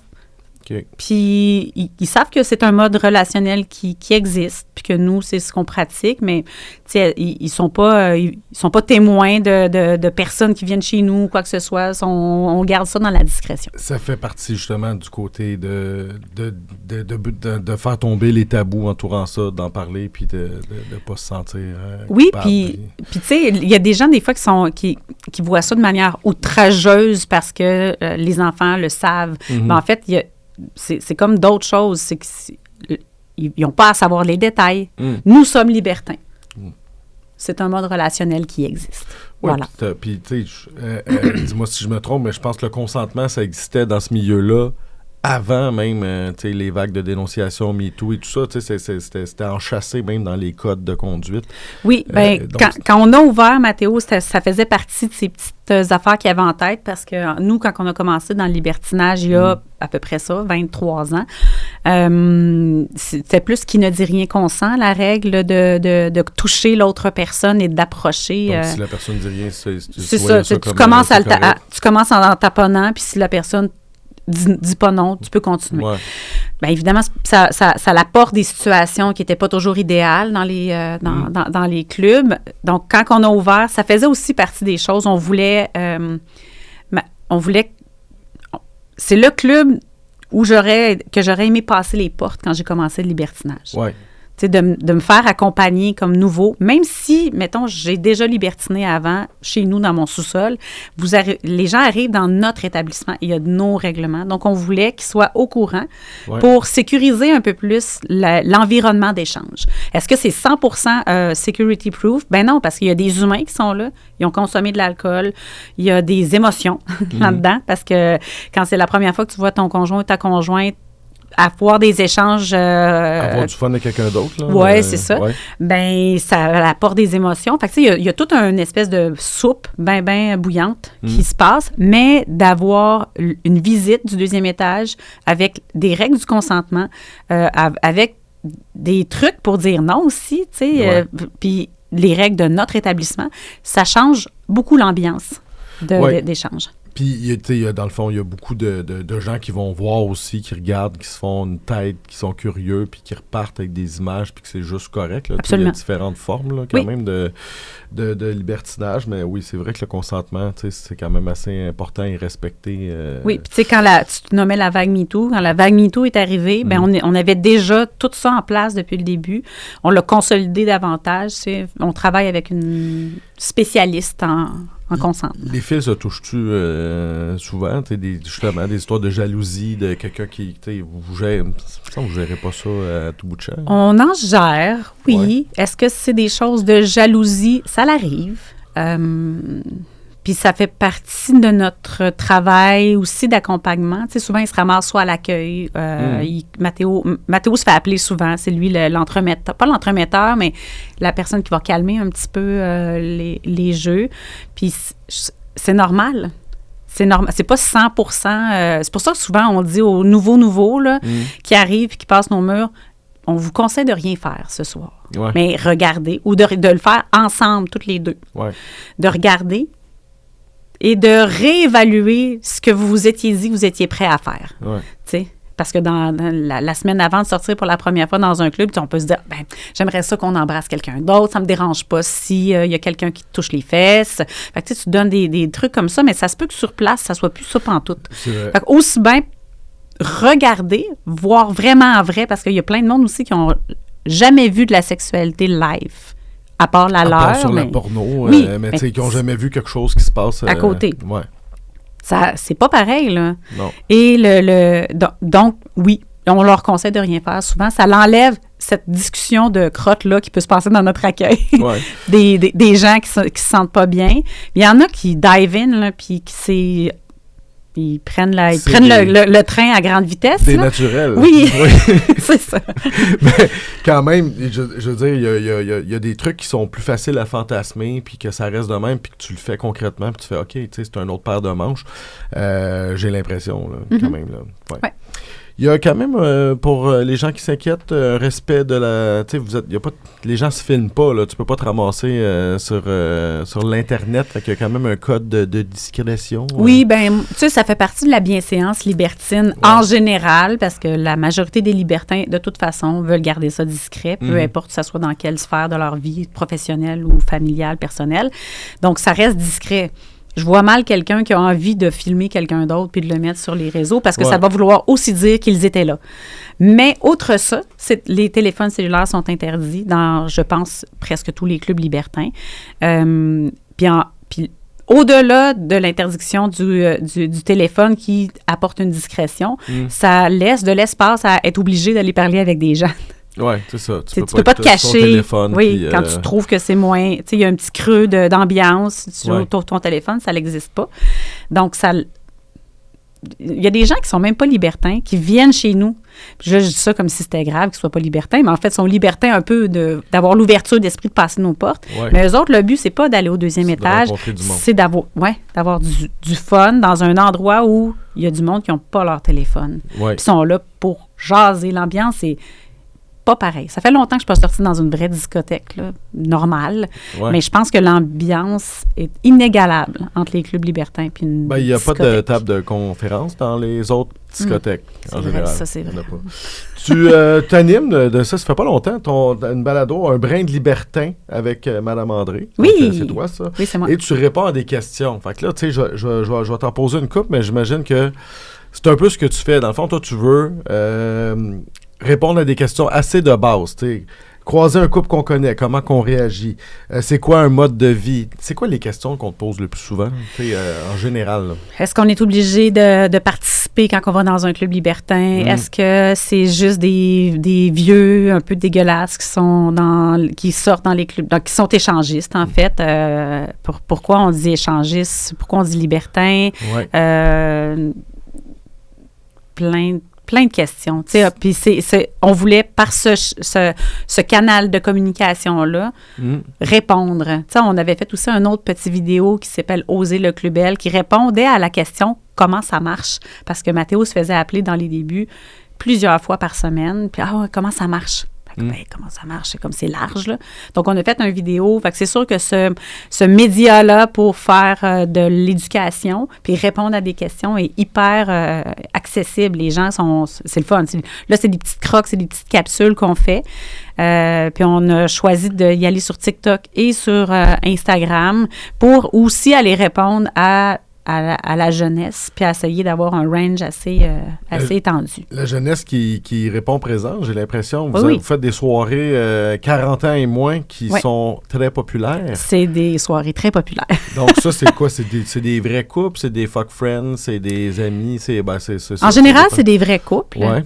Okay. Puis, ils savent que c'est un mode relationnel qui existe, puis que nous, c'est ce qu'on pratique, mais ils sont pas témoins de personnes qui viennent chez nous, quoi que ce soit. On garde ça dans la discrétion. Ça fait partie, justement, du côté de faire tomber les tabous entourant ça, d'en parler, puis de ne pas se sentir oui, puis tu sais, il y a des gens, des fois, qui voient ça de manière outrageuse parce que les enfants le savent. Mm-hmm. Mais en fait, c'est comme d'autres choses. C'est qu'ils n'ont pas à savoir les détails. Nous sommes libertins. C'est un mode relationnel qui existe. Ouais, voilà. Puis, tu sais, dis-moi si je me trompe, mais je pense que le consentement, ça existait dans ce milieu-là avant même les vagues de dénonciation MeToo et tout ça. C'était enchâssé même dans les codes de conduite. Oui, bien, quand on a ouvert Mathéo, ça faisait partie de ces petites affaires qu'il y avait en tête parce que nous, quand on a commencé dans le libertinage, il y a à peu près ça, 23 ans, c'était plus qui ne dit rien consent, la règle de toucher l'autre personne et d'approcher. Donc, si la personne ne dit rien, c'est ça. Tu commences en taponnant, puis si la personne dis pas non, tu peux continuer. Ouais. Bien, évidemment, ça apporte des situations qui n'étaient pas toujours idéales dans les clubs. Donc, quand on a ouvert, ça faisait aussi partie des choses. On voulait c'est le club où j'aurais aimé passer les portes quand j'ai commencé le libertinage. Ouais. De me faire accompagner comme nouveau, même si, mettons, j'ai déjà libertiné avant, chez nous, dans mon sous-sol, les gens arrivent dans notre établissement, il y a de nos règlements. Donc, on voulait qu'ils soient au courant pour sécuriser un peu plus l'environnement d'échange. Est-ce que c'est 100% security proof? Ben non, parce qu'il y a des humains qui sont là, ils ont consommé de l'alcool, il y a des émotions là-dedans, parce que quand c'est la première fois que tu vois ton conjoint ou ta conjointe avoir des échanges... avoir du fun avec quelqu'un d'autre, là. Oui, c'est ça. Ouais. Bien, ça apporte des émotions. Fait que, tu sais, il y a toute une espèce de soupe bien bouillante qui se passe, mais d'avoir une visite du 2e étage avec des règles du consentement, avec des trucs pour dire non aussi, tu sais, puis les règles de notre établissement, ça change beaucoup l'ambiance d'échange. Puis, dans le fond, il y a beaucoup de gens qui vont voir aussi, qui regardent, qui se font une tête, qui sont curieux, puis qui repartent avec des images, puis que c'est juste correct. Là. Il y a différentes formes, là, quand même, de libertinage. Mais oui, c'est vrai que le consentement, c'est quand même assez important et respecté. Oui, puis tu sais, quand tu nommais la vague MeToo, quand la vague MeToo est arrivée, ben on avait déjà tout ça en place depuis le début. On l'a consolidé davantage. On travaille avec une spécialiste en consentement. Les filles se touchent-tu souvent? Justement, des histoires de jalousie, de quelqu'un qui, vous gérez pas ça à tout bout de champ? On en gère, oui. Ouais. Est-ce que c'est des choses de jalousie? Ça l'arrive. Puis ça fait partie de notre travail aussi d'accompagnement. Tu sais, souvent, il se ramasse soit à l'accueil. Mathéo se fait appeler souvent. C'est lui l'entremetteur. Pas l'entremetteur, mais la personne qui va calmer un petit peu les jeux. Puis c'est normal. C'est normal. C'est pas 100%. C'est pour ça que souvent, on dit aux nouveaux là, qui arrivent et qui passent nos murs, on vous conseille de rien faire ce soir. Ouais. Mais regardez, ou de le faire ensemble, toutes les deux. Ouais. De regarder et de réévaluer ce que vous étiez dit que vous étiez prêt à faire. Ouais. Tu sais, parce que dans la semaine avant de sortir pour la première fois dans un club, on peut se dire, j'aimerais ça qu'on embrasse quelqu'un d'autre, ça me dérange pas s'il y a quelqu'un qui te touche les fesses. Fait que tu donnes des trucs comme ça, mais ça se peut que sur place, ça soit plus ça pantoute. Fait que aussi bien regarder, voir vraiment en vrai, parce qu'il y a plein de monde aussi qui ont jamais vu de la sexualité live. À part la leur. Sur la porno, oui, mais tu sais, qui n'ont jamais vu quelque chose qui se passe à côté. Ouais. Ça, c'est pas pareil, là. Non. Et donc, oui, on leur conseille de rien faire. Souvent, ça l'enlève cette discussion de crotte-là qui peut se passer dans notre accueil. Ouais. des gens qui se sentent pas bien. Il y en a qui dive in, là, puis ils prennent le train à grande vitesse. C'est là. naturel. Oui, c'est ça. Mais quand même, je veux dire, il y a des trucs qui sont plus faciles à fantasmer, puis que ça reste de même, puis que tu le fais concrètement, puis tu fais, OK, tu sais, c'est un autre paire de manches. J'ai l'impression, là, quand même. Là. Ouais. Il y a quand même, pour les gens qui s'inquiètent, un respect de la... Tu sais, les gens se filment pas, là. Tu peux pas te ramasser sur l'Internet. Fait qu'il y a quand même un code de discrétion. Oui, bien, tu sais, ça fait partie de la bienséance libertine en général, parce que la majorité des libertins, de toute façon, veulent garder ça discret, peu importe que ça soit dans quelle sphère de leur vie, professionnelle ou familiale, personnelle. Donc, ça reste discret. Je vois mal quelqu'un qui a envie de filmer quelqu'un d'autre puis de le mettre sur les réseaux parce que ça va vouloir aussi dire qu'ils étaient là. Mais outre ça, les téléphones cellulaires sont interdits dans, je pense, presque tous les clubs libertins. Puis au-delà de l'interdiction du téléphone qui apporte une discrétion, ça laisse de l'espace à être obligé d'aller parler avec des gens. Oui, c'est ça. Tu peux pas te cacher. Téléphone, oui, quand tu trouves que c'est moins... Tu sais, il y a un petit creux d'ambiance. Tu joues autour de ton téléphone, ça n'existe pas. Donc, il y a des gens qui sont même pas libertins, qui viennent chez nous. Je dis ça comme si c'était grave qu'ils soient pas libertins, mais en fait, ils sont libertins un peu d'avoir l'ouverture d'esprit de passer nos portes. Ouais. Mais eux autres, le but, c'est pas d'aller au deuxième étage. C'est d'avoir du fun dans un endroit où il y a du monde qui n'ont pas leur téléphone. Ouais. Puis ils sont là pour jaser. L'ambiance est pas pareil. Ça fait longtemps que je suis pas sortie dans une vraie discothèque là, normale, mais je pense que l'ambiance est inégalable entre les clubs libertins et une discothèque. Il n'y a pas de table de conférence dans les autres discothèques, en général. Ça, c'est vrai. Tu t'animes de ça fait pas longtemps, une balado, un brin de libertin avec Mme André. Oui. Donc, c'est toi, ça. Oui, c'est moi. Et tu réponds à des questions. Fait que là, tu sais, je vais t'en poser une couple, mais j'imagine que c'est un peu ce que tu fais. Dans le fond, toi, tu veux... répondre à des questions assez de base, tu sais. Croiser un couple qu'on connaît, comment qu'on réagit, c'est quoi un mode de vie, c'est quoi les questions qu'on te pose le plus souvent, tu sais, en général. Là. Est-ce qu'on est obligé de participer quand on va dans un club libertin? Est-ce que c'est juste des vieux un peu dégueulasses qui sortent dans les clubs, donc qui sont échangistes en fait? Pourquoi on dit échangistes? Pourquoi on dit libertin? Ouais. Plein de questions. Puis on voulait, par ce canal de communication-là, répondre. T'sais, on avait fait aussi un autre petit vidéo qui s'appelle « Oser le Clubel » qui répondait à la question « Comment ça marche? » Parce que Mathéo se faisait appeler dans les débuts plusieurs fois par semaine. Puis « Ah, comment ça marche? » comment ça marche? C'est large, là. Donc, on a fait une vidéo. Fait que c'est sûr que ce média-là, pour faire de l'éducation puis répondre à des questions, est hyper accessible. Les gens c'est le fun. Là, c'est des petites crocs, c'est des petites capsules qu'on fait. Puis on a choisi d'y aller sur TikTok et sur Instagram pour aussi aller répondre à la jeunesse, puis à essayer d'avoir un range assez étendu. La jeunesse qui répond présent, j'ai l'impression. Vous faites des soirées 40 ans et moins qui sont très populaires. C'est des soirées très populaires. Donc ça, c'est quoi? C'est des vrais couples? C'est des fuck friends? C'est des amis? C'est en général, c'est des vrais couples. Ouais.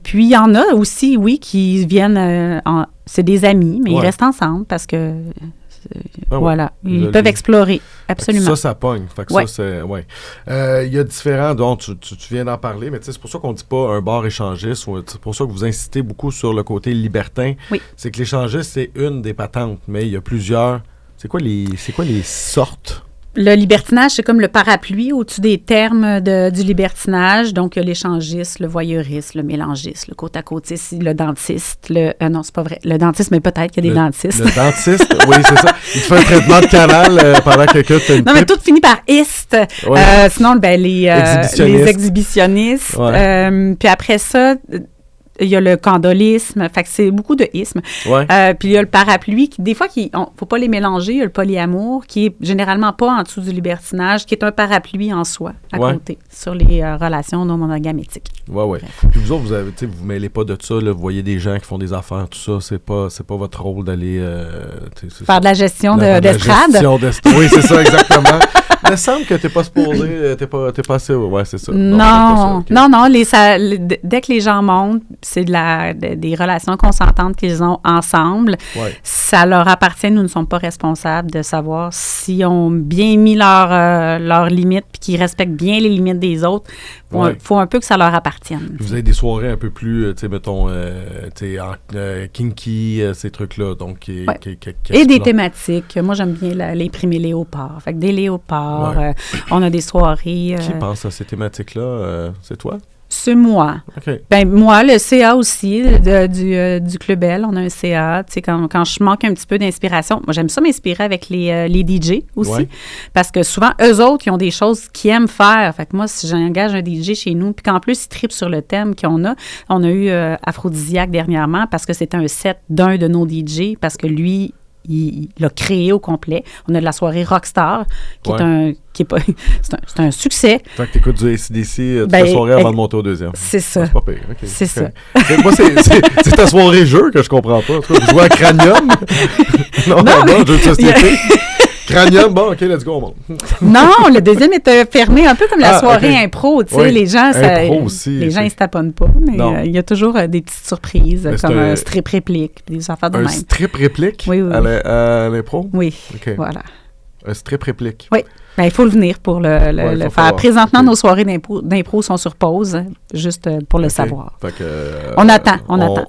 Puis il y en a aussi, oui, qui viennent... c'est des amis, mais ils restent ensemble parce que... Ah ouais. Voilà. Ils peuvent explorer, absolument. Ça pogne. Fait que ça, c'est... Ouais. Il y a différents... Donc, tu viens d'en parler, mais c'est pour ça qu'on ne dit pas un bar échangiste. C'est pour ça que vous insistez beaucoup sur le côté libertin. Oui. C'est que l'échangiste, c'est une des patentes, mais il y a plusieurs... C'est quoi les sortes? Le libertinage, c'est comme le parapluie au-dessus des termes du libertinage. Donc, il y a l'échangiste, le voyeuriste, le mélangiste, le côte-à-côtiste, le dentiste. Non, c'est pas vrai. Le dentiste, mais peut-être qu'il y a des dentistes. Le dentiste, oui, c'est ça. Il te fait un traitement de canal pendant que quelqu'un te fait une Non, mais tout finit par iste. Ouais. Sinon, les exhibitionnistes. Ouais. Puis après ça... Il y a le candolisme, fait que c'est beaucoup de ismes. Ouais. Puis il y a le parapluie, qui, des fois, faut pas les mélanger. Il y a le polyamour, qui est généralement pas en dessous du libertinage, qui est un parapluie en soi, à côté, sur les relations non monogamétiques. Oui. Puis vous autres, vous mêlez pas de ça, là, vous voyez des gens qui font des affaires, tout ça, c'est pas votre rôle d'aller... faire de la gestion d'estrade. Oui, c'est ça, exactement. Il me semble que t'es pas supposé, t'es pas assez... Ouais, c'est ça. Non, dès que les gens montent, c'est des relations consentantes qu'ils ont ensemble. Ouais. Ça leur appartient. Nous ne sommes pas responsables de savoir s'ils ont bien mis leurs limites puis qu'ils respectent bien les limites des autres. Il faut un peu que ça leur appartienne. Vous avez des soirées un peu plus, mettons, kinky, ces trucs-là. Donc, et des thématiques. Moi, j'aime bien les primés léopards. Fait que des léopards. Ouais. On a des soirées. Qui pense à ces thématiques-là? C'est toi? C'est moi. OK. Ben moi, le CA aussi, du Club L, on a un CA. Tu sais, quand je manque un petit peu d'inspiration, moi, j'aime ça m'inspirer avec les DJ aussi. Parce que souvent, eux autres, ils ont des choses qu'ils aiment faire. Fait que moi, si j'engage un DJ chez nous, puis qu'en plus, ils trippent sur le thème qu'on a. On a eu Aphrodisiaque dernièrement parce que c'était un set d'un de nos DJ, parce que lui... Il l'a créé au complet. On a de la soirée Rockstar, c'est un succès. Fait que t'écoutes du AC/DC toute la soirée avant de monter au deuxième. C'est ça. C'est pas pire. Okay, c'est ça. Moi, c'est ta soirée jeu que je comprends pas. En tout cas, vous jouez à Cranium? non, jeu de société. Cranium, bon, OK, let's go, on monte. Non, le deuxième est fermé, un peu comme la soirée impro, tu sais, les gens, ils se taponnent pas, mais il y a toujours des petites surprises, comme un strip réplique, des affaires de même. Un strip réplique? Oui. À l'impro? Oui, okay. Voilà. Un strip réplique? Oui. Ben, il faut le venir pour le faire. Présentement, nos soirées d'impro sont sur pause, juste pour le savoir. Fait que, on attend.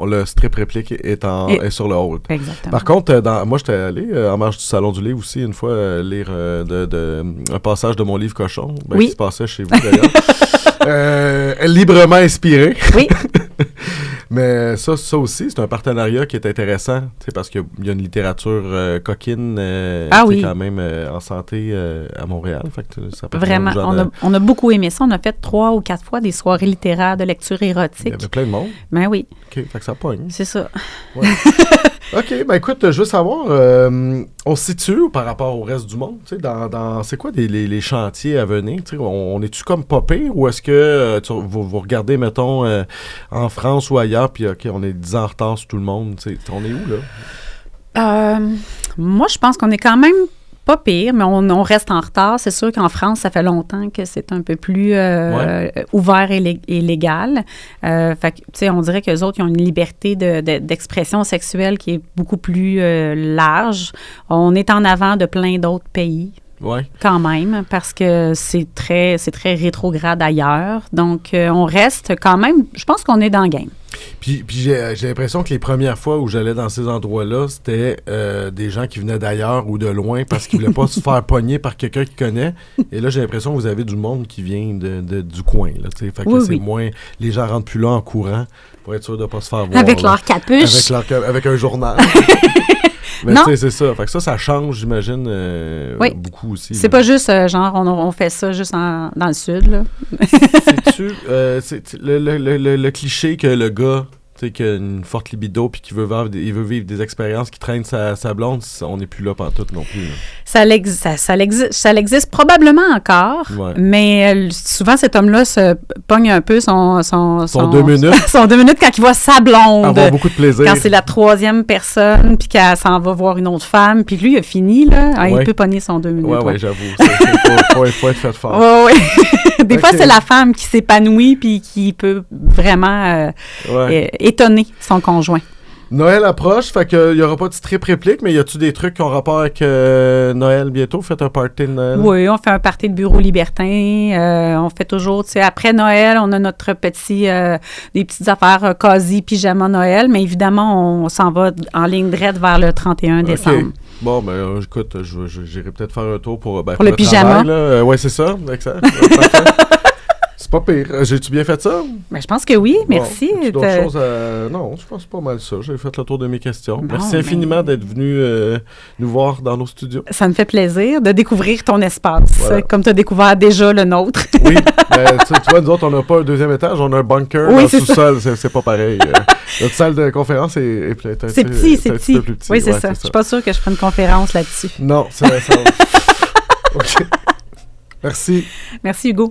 Le strip réplique est sur le hold. Exactement. Par contre, moi, j'étais allé en marge du Salon du Livre aussi, une fois, lire un passage de mon livre Cochon, qui se passait chez vous, d'ailleurs. Librement inspiré. Oui. Mais ça aussi, c'est un partenariat qui est intéressant, parce qu'il y a une littérature coquine quand même en santé à Montréal. Fait que ça vraiment, on a beaucoup aimé ça. On a fait 3 ou 4 fois des soirées littéraires de lecture érotique. Il y avait plein de monde. Ben oui. OK, fait que ça pogne. C'est ça. Ouais. OK, ben écoute, je veux savoir, on se situe par rapport au reste du monde? C'est quoi les chantiers à venir? On est-tu comme pas pire ou est-ce que vous regardez, mettons, en France ou ailleurs, puis OK, on est 10 ans en retard sur tout le monde? On est où, là? Moi, je pense qu'on est quand même pas pire, mais on reste en retard. C'est sûr qu'en France, ça fait longtemps que c'est un peu plus ouvert et légal. Fait que, tu sais, on dirait qu'eux autres, ils ont une liberté d'expression sexuelle qui est beaucoup plus large. On est en avant de plein d'autres pays. Oui. Quand même, parce que c'est très rétrograde ailleurs. Donc, on reste quand même, je pense qu'on est dans le game. Puis j'ai l'impression que les premières fois où j'allais dans ces endroits-là, c'était des gens qui venaient d'ailleurs ou de loin parce qu'ils voulaient pas se faire pogner par quelqu'un qui connaît. Et là, j'ai l'impression que vous avez du monde qui vient du coin. Là, fait que c'est moins... Les gens rentrent plus là en courant pour être sûr de ne pas se faire voir. Avec leur capuche. Avec un journal. Mais tu sais, c'est ça. Fait que ça change, j'imagine, beaucoup aussi. C'est pas juste, genre, on fait ça juste dans le sud, là. C'est-tu le cliché que le gars, tu sais, qui a une forte libido puis qui veut vivre des expériences, qui traîne sa blonde, on n'est plus là pantoute non plus. Là. Ça existe probablement encore, mais souvent cet homme-là se pogne un peu son 2 minutes. Son 2 minutes quand il voit sa blonde. Avoir beaucoup de plaisir. Quand c'est la 3e personne, puis qu'elle s'en va voir une autre femme, puis lui, il a fini, là. Il peut pogner son 2 minutes. Oui, j'avoue. Faut être fait fort. Oui. Des fois, c'est la femme qui s'épanouit puis qui peut vraiment étonner son conjoint. Noël approche, fait qu'il n'y aura pas de strip réplique, mais y a-tu des trucs qui ont rapport avec Noël bientôt? Faites un party de Noël? Oui, on fait un party de bureau libertin. On fait toujours, tu sais, après Noël, on a notre des petites affaires quasi pyjama Noël, mais évidemment, on s'en va en ligne droite vers le 31 décembre. Bon, ben écoute, j'irai peut-être faire un tour pour le pyjama. Oui, c'est ça. Excellent. C'est pas pire. J'ai-tu bien fait ça? Ben, je pense que oui, merci. Bon, d'autres choses Non, je pense pas mal ça. J'ai fait le tour de mes questions. Bon, merci infiniment d'être venu nous voir dans nos studios. Ça me fait plaisir de découvrir ton espace, comme tu as découvert déjà le nôtre. Oui, tu vois, nous autres, on n'a pas un deuxième étage, on a un bunker dans le sous-sol. C'est pas pareil. Notre salle de conférence est peut-être c'est petit. Peu plus petit. Oui, c'est ça. Je suis pas sûre que je ferai une conférence là-dessus. Non, c'est ça. OK. Merci. Merci, Hugo.